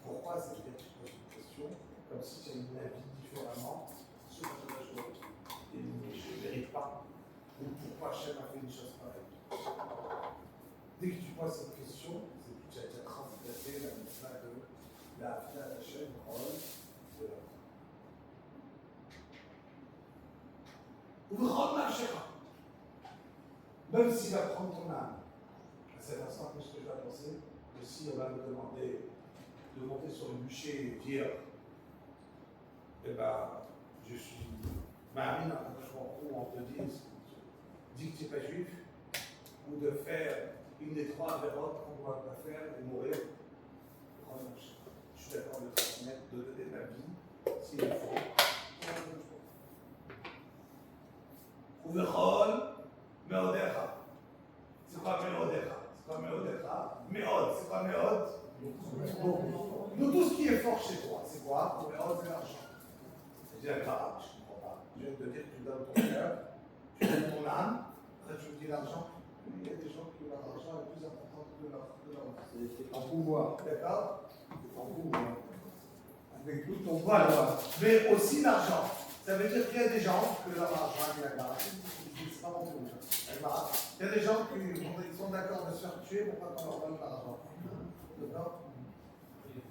Pourquoi ça veut dire que tu poses une question, comme si tu avais une avis différemment sur la chose et je ne vérifie pas, ou pourquoi Hachem a fait une chose pareille. Dès que tu poses cette question, c'est que tu as déjà transgressé la mitzvah de la Hafna Hachem, rôle de la ou rendre la chéra. Même s'il va prendre ton âme, à cet instant, tout ce que je vais penser, que si on va me demander de monter sur le bûcher et dire, eh ben, je suis Marine, où on te dit, dis que tu n'es pas juif, ou de faire une des trois vérotes qu'on ne doit pas faire et mourir, je suis d'accord de transmettre, de donner ma vie, s'il le faut. Uverol, Meodecha. C'est quoi Meodecha? C'est quoi Meodecha? Meod, c'est quoi Meod? Beaucoup. Donc tout ce qui est fort chez toi, c'est quoi? Meod, c'est l'argent. Je dis d'accord, je ne comprends pas. Je viens de te dire que tu donnes ton cœur, tu donnes ton âme, après tu me dis l'argent. Il y a des gens qui leur argent est plus important que leur vie. C'est en pouvoir. D'accord? C'est en pouvoir. Avec tout ton Voilà. pouvoir. Mais aussi l'argent. Ça veut dire qu'il y a des gens que leur argent est la barre. C'est pas mon truc. Il y a des gens qui sont d'accord de se faire tuer pour pas qu'on leur donne l'argent. D'accord?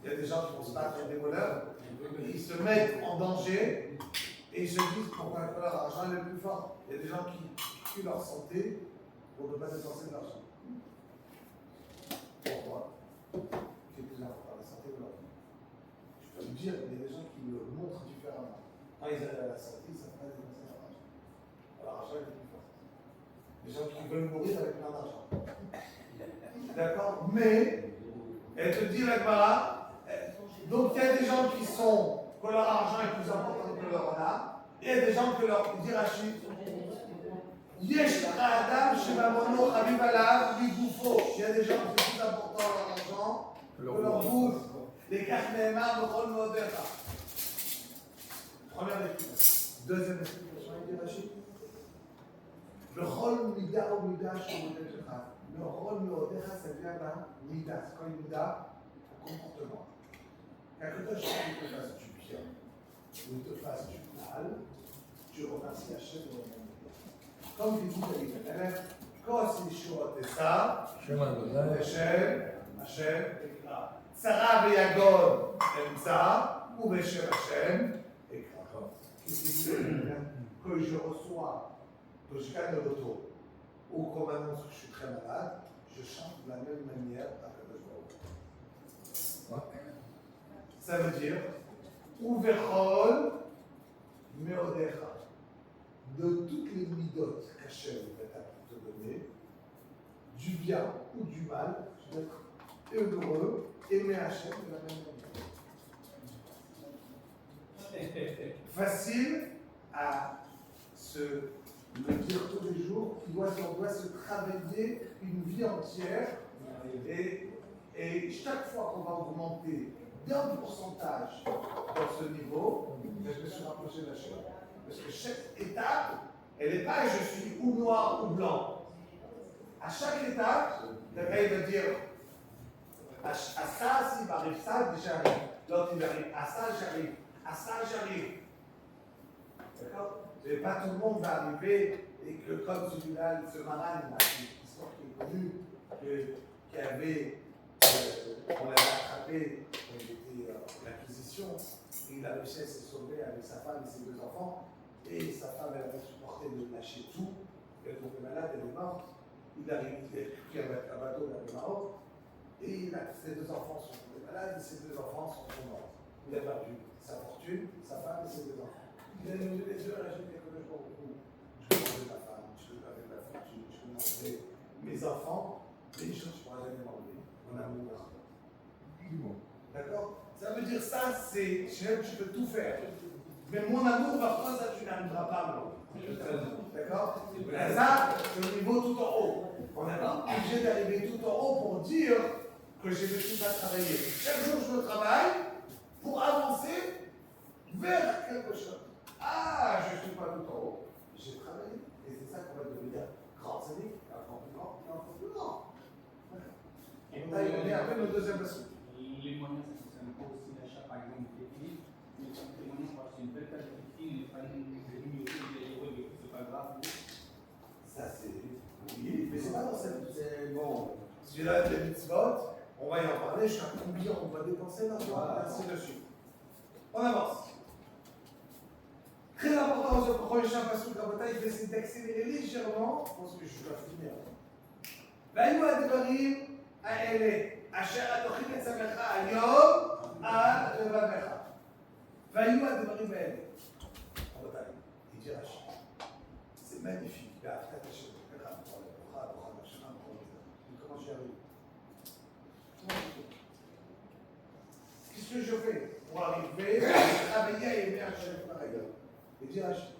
Il y a des gens qui vont se battre avec des voleurs, ils se mettent en danger et ils se disent pourquoi leur argent est le plus fort. Il y a des gens qui tuent leur santé pour ne pas dépenser de l'argent. Pourquoi? C'est plus important, la santé de leur vie. Je peux me dire, il y a des gens qui le montrent différemment. Quand ils arrivent à la santé, ils ne savent pas dépenser leur argent. Alors, l'argent est le plus fort. Des gens qui veulent mourir avec plein d'argent. D'accord? Mais, elle te dit, la Gemara, donc il y a des gens qui sont, que leur argent est plus important que leur âme, et il y a des gens que leur dit Rachid, Yesh Adam Shemamono Habib Alav Ligoufo. Il y a des gens qui sont plus importants leur argent que leur bouffe. Les Karnemar de Rol Modera. Première explication. Deuxième explication, il dit Rachid. Le rôle Mida ou Mida chez Modera. Le rôle Modera, ça vient d'un Mida. C'est quoi une Mida? Un comportement. Quelque chose qui te fasse du bien ou te fasse du mal, tu remercies Hachem de remercier. Comme il dit David Amelech, quand c'est chaud et ça, Hachem, Ekra. Sarah Beyagod, Emza, ou Beshem Hachem, Ekra. Qu'est-ce qu'il dit? Que je reçois, que je gagne le loto, ou qu'on m'annonce que je suis très malade, je chante de la même manière à Kadosh. Ça veut dire, Uverchol Meodecha. De toutes les midotes qu'Hachem va te donner, du bien ou du mal, tu dois être heureux, aimer Hachem de la même manière. Facile à le dire tous les jours, on doit se travailler une vie entière et chaque fois qu'on va augmenter d'un pourcentage dans ce niveau, je me suis rapproché de Hachem. Parce que chaque étape, elle n'est pas je suis ou noir ou blanc. À chaque étape, le gars il va dire à ça, s'il m'arrive ça, j'arrive. L'autre il arrive à ça, j'arrive. À ça, j'arrive. D'accord? Et pas tout le monde va arriver et que comme celui-là, ce marin, il a une histoire qui est connue, qui avait, on l'avait attrapé quand il était en acquisition, et il a réussi à se sauver avec sa femme et ses deux enfants. Et sa femme, elle avait supporté de lâcher tout. Elle est tombée malade, elle est morte. Il a pris un bateau vers le Maroc. Et ses deux enfants sont tombés malades et ses deux enfants sont morts. il a perdu sa fortune, sa femme et ses 2 enfants. Il a levé les yeux, il a dit quelque chose pour vous. Je peux manger ma femme, je peux manger ma fortune, je peux manger mes enfants, mais une chose, je ne pourrai jamais m'enlever, mon amour vers toi. D'accord? Ça veut dire ça, c'est, je peux tout faire. Mais mon amour vers toi, ça, tu n'arriveras pas à me. D'accord? Ça, c'est au niveau tout en haut. On n'est pas obligé d'arriver tout en haut pour dire que je vais tout à travailler. Chaque jour, je travaille pour avancer vers quelque chose. Ah, je ne suis pas tout en haut. J'ai travaillé. Et c'est ça qu'on va devenir grand sadique, encore plus grand, et encore plus grand. On va y aller après le deuxième leçon. Les moyens, ça concerne pas aussi l'achat, par exemple, des filles. Mais les moyens, c'est une belle taille de filles, pas une communauté, c'est pas grave. Ça, c'est. Oui, mais c'est pas dans cette. C'est bon. Si là, les mitzvot, on va y en parler jusqu'à combien on va dépenser là, ainsi de suite. On avance. Très important, je prends le chapeau sous la bataille, il va essayer d'accélérer légèrement, parce que je dois finir. והיו הדברים האלה אשר אנוכי מצווך היום על לבבך. והיו הדברים האלה. רבותיי, il dit Rachid, c'est magnifique. Comment j'y arrive? Qu'est-ce que je fais pour arriver à travailler à aimer Hachem par ailleurs? Il dit Rachid,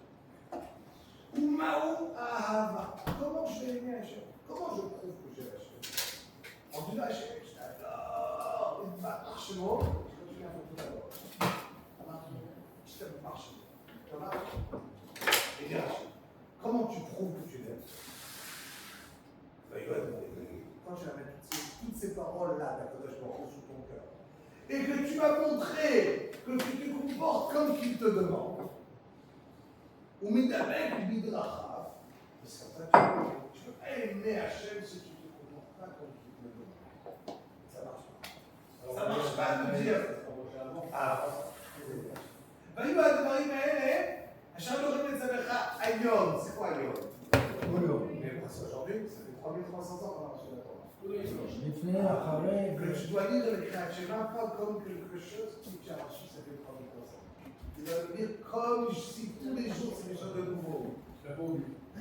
Umaou Ahava. Comment je vais aimer Hachem? Comment je prouve que j'ai Hachem? En disant Hachem, je t'adore. Il va marcher mot. Je continue à faire tout d'abord. Ça marche. Je t'aime marcher. Ça marche. Il dit Hachem, comment tu prouves que tu l'aimes? Quand je vais mettre toutes ces paroles-là d'Akadosh Baruch Hu sous ton cœur, et que tu vas montrer que tu te comportes comme qu'il te demande, ou midabek bidrachav, parce qu'en fait, tu ne peux pas aimer Hachem si tu ne te comportes pas comme qu'il te demande. Ça marche pas. Ça marche pas de dire. Ah, והיו הדברים האלה, אשר אנוכי מצווך היום. C'est quoi היום? Mais parce qu'aujourd'hui, ça fait 3300 ans qu'on a reçu la Torah. Que tu dois lire le Kriyat Shema pas comme quelque chose que tu as reçu, ça fait 3300 ans. Tu dois le lire comme si tous les jours c'est quelque chose de nouveau.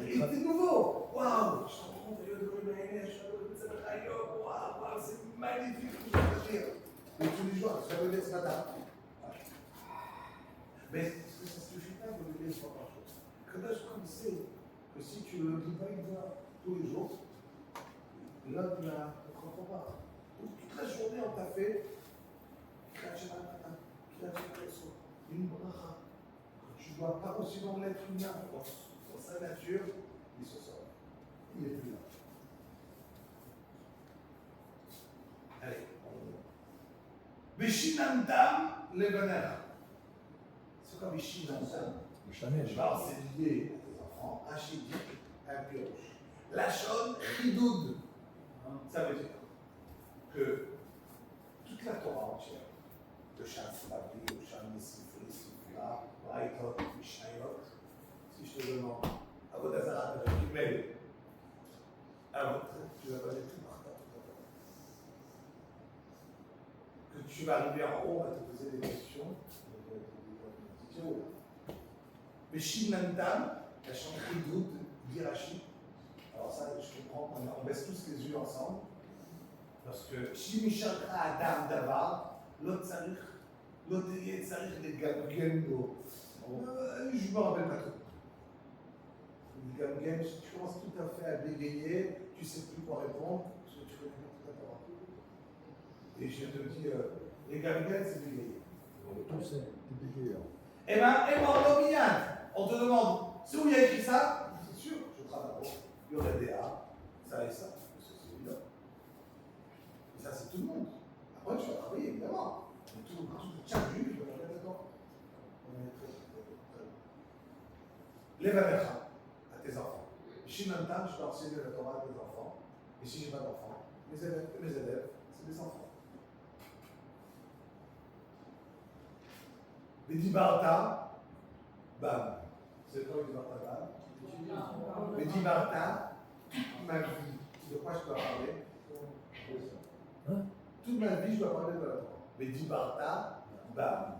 Et c'est nouveau. Waouh! Je te rends waouh, c'est magnifique ce que je veux dire. Et tous les jours, je vais le lire ce matin. Mais ça ne suffit pas de le lire 100 par jour. Kadosh comme c'est que si tu ne le lis pas une fois tous les jours, l'homme ne comprend pas. Toute la journée, on t'a fait une bracha. Tu ne dois pas aussi dans l'être humain, dans sa nature, il se sort. Il n'est plus là. Allez, on y va. Veshinantam levaner. C'est comme Veshinantam. Alors, c'est lié à tes enfants, un chidique, un pioche. Lachon chidoud. Ça veut dire que toute la Torah entière, le Shan Sibabli, le Shan Nisifri, Sifra, Braithot, Mishnayot, si je te demande, Avodazara, tu mets, alors tu vas passer tout par terre. Que tu vas arriver en haut à te poser des questions, mais Shinantam, la chanterie doute, d'Irachi. Alors ça, je comprends qu'on baisse tous les yeux ensemble. Parce que si Mishakra Adam Davar, l'autre Tsarich, l'autre Tsarich de Gamgen, je ne me rappelle pas tout. Gamgen, tu commences tout à fait à bégayer, tu ne sais plus quoi répondre, parce que tu connais pas tout à fait. Et je te dis, les Gamgen, c'est bégayer. Tout c'est bégayer. Eh bien, on te demande, c'est où il y a écrit ça? C'est sûr, je travaille. Il y aurait des A, ça et ça, c'est évident. Et ça, c'est tout le monde. Après, tu vas travailler, évidemment. Chaque juif, tu vas faire d'accord. On est très bien. Lève à tes enfants. Shinantam, je peux enseigner la Torah à tes enfants. Et si je n'ai pas d'enfants, mes élèves, c'est des enfants. Vedibarta, bam. C'est quoi Vedibarta, bam? Vedibarta, toute ma vie. De quoi je dois parler? Toute ma vie, je dois parler de la Torah. Vedibarta, bam.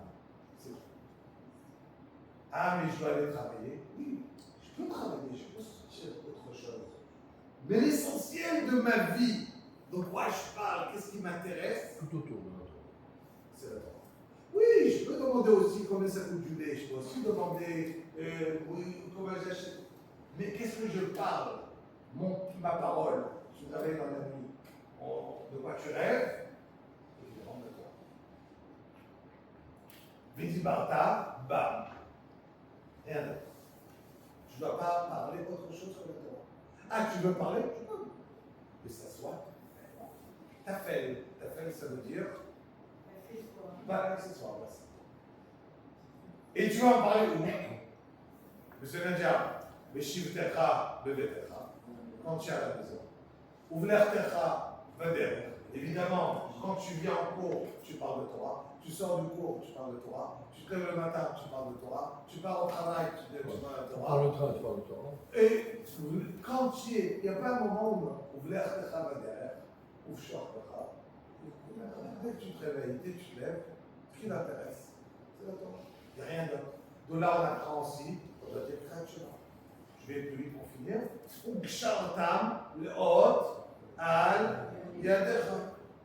C'est tout. Ah, mais je dois aller travailler. Oui, je peux travailler, je peux sortir autre chose. Mais l'essentiel de ma vie, de quoi je parle, qu'est-ce qui m'intéresse, Tout autour de notre. c'est la Torah. Oui, je peux demander aussi combien ça coûte du lait, je peux aussi demander oui, comment j'achète. Mais qu'est-ce que je parle? Ma parole, tu te réveilles dans la nuit, de quoi tu rêves? Évidemment de toi. Vidi Barta, bam. Rien d'autre. Tu ne dois pas parler autre chose que la Torah. Ah, tu veux parler? Tu peux. Mais ça soit. Tafel, ça veut dire. Pas l'accessoire, voici. Et tu vas en parler où? Monsieur Nadia, Beshiv Techa, Bebe Techa, quand tu es à la maison. Ouvler Techa, Vader. Évidemment, quand tu viens en cours, tu parles de Torah. Tu sors du cours, tu parles de Torah. Tu te lèves le matin, tu parles de Torah. Tu pars au travail, tu parles de Torah. Par le train, tu parles de Torah. Et quand tu es, il n'y a pas un moment où ouvler Techa, Vader, ouvre Shor Techa. Dès que tu te réveilles, dès que tu te lèves, ce qui m'intéresse, c'est la Torah. Il n'y a rien d'autre. De là, on apprend aussi, on doit dire je vais plus vite pour finir. Ukshartam, le hot, al, yadecha.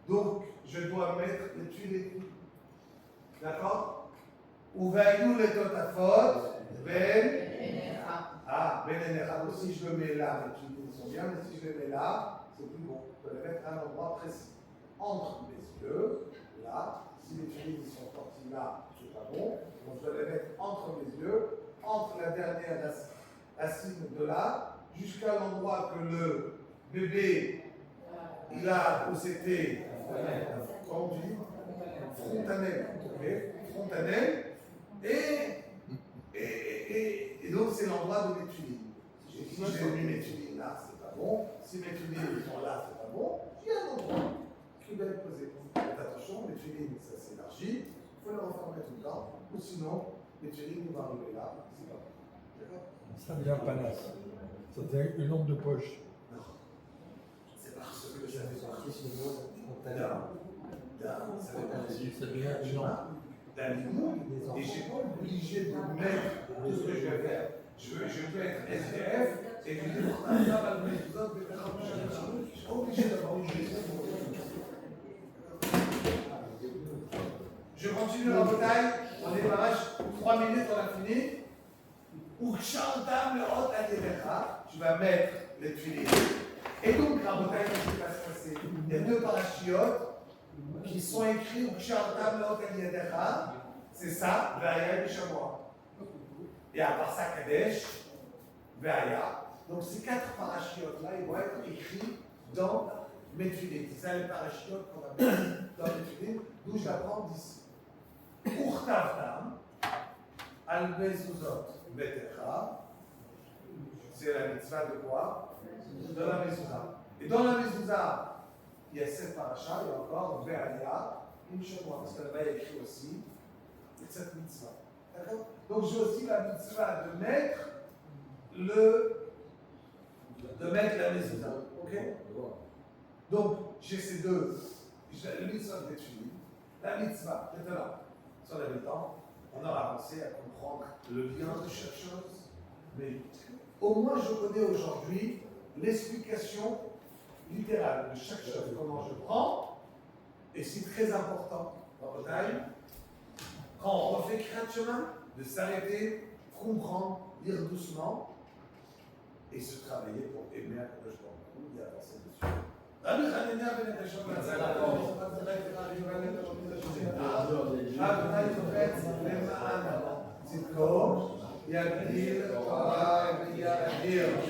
Donc, je dois mettre les tuiles. D'accord? Uvayu le totafot, ben. Ah, ben enecha. Donc, si je le mets là, les tuiles sont bien, mais si je les mets là, c'est plus bon. Je dois les mettre à un endroit précis. Entre mes yeux, là. Si les tuiles sont sorties là, c'est pas bon. Donc, je dois les mettre entre mes yeux, entre la dernière racine de là, jusqu'à l'endroit que le bébé, il a, où c'était, comment on dit, frontanel, okay, frontanel, et donc c'est l'endroit de mes tuiles. Si j'ai mis mes tuiles là, c'est pas bon. Si mes tuiles sont là, c'est pas bon. Il y a un endroit qui doit être posé. Faites attention, mes tuiles, ça s'élargit, il faut les refermer tout le temps, ou sinon, les tuiles vont arriver là, c'est pas bon. D'accord? Ça devient panasse. Ça devient une lampe de poche. Non. C'est parce que ça fait partie du mot spontanément. Ça fait partie Ça devient une lampe. d'un monde. Et je ne suis pas obligé de mettre tout ce que je vais faire. Je peux être SDF et je dis ça va le mettre tout autres, je ne suis pas obligé d'avoir une gestion. Je continue la bataille, on démarrage 3 minutes, on a fini. Ou Chantam le hot à tu vas mettre les tuiles. Et donc, la bataille, qu'est-ce qui va se passer? Il y a 2 parachiotes qui sont écrits ou Chantam le hot à c'est ça, Veaya et Chamois. Et à part ça, Kadesh, Veaya. Donc, ces 4 parachiotes-là, ils vont être écrits dans mes tuiles. C'est ça les parachiotes qu'on va mettre dans les tuiles, d'où je l'apprends d'ici. Urtavtam, Al-Mezuzot. Betecha, c'est la mitzvah de quoi? De la mezouza. Et dans la mezouza, il y a 7 parachas, il y a encore Ve'aya, une chemois, parce que là-bas il y a écrit aussi cette mitzvah. D'accord? Donc j'ai aussi la mitzvah de mettre la mezouza. Ok? Donc j'ai ces 2. J'ai la mitzvah de l'étude, la mitzvah, maintenant, si on avait le temps, on aura avancé à comprendre le lien de chaque chose, mais au moins je connais aujourd'hui l'explication littérale de chaque chose, comment je prends, et c'est très important dans le time, quand on refait Kriyat Shema, de s'arrêter, comprendre, lire doucement, et se travailler pour aimer à Kadosh Baruch Hu et avancer dessus. רבי חנניה בן הקשור לצד האור, אדוני תופץ למען צדקו, יגדיל תורה ויאדיר.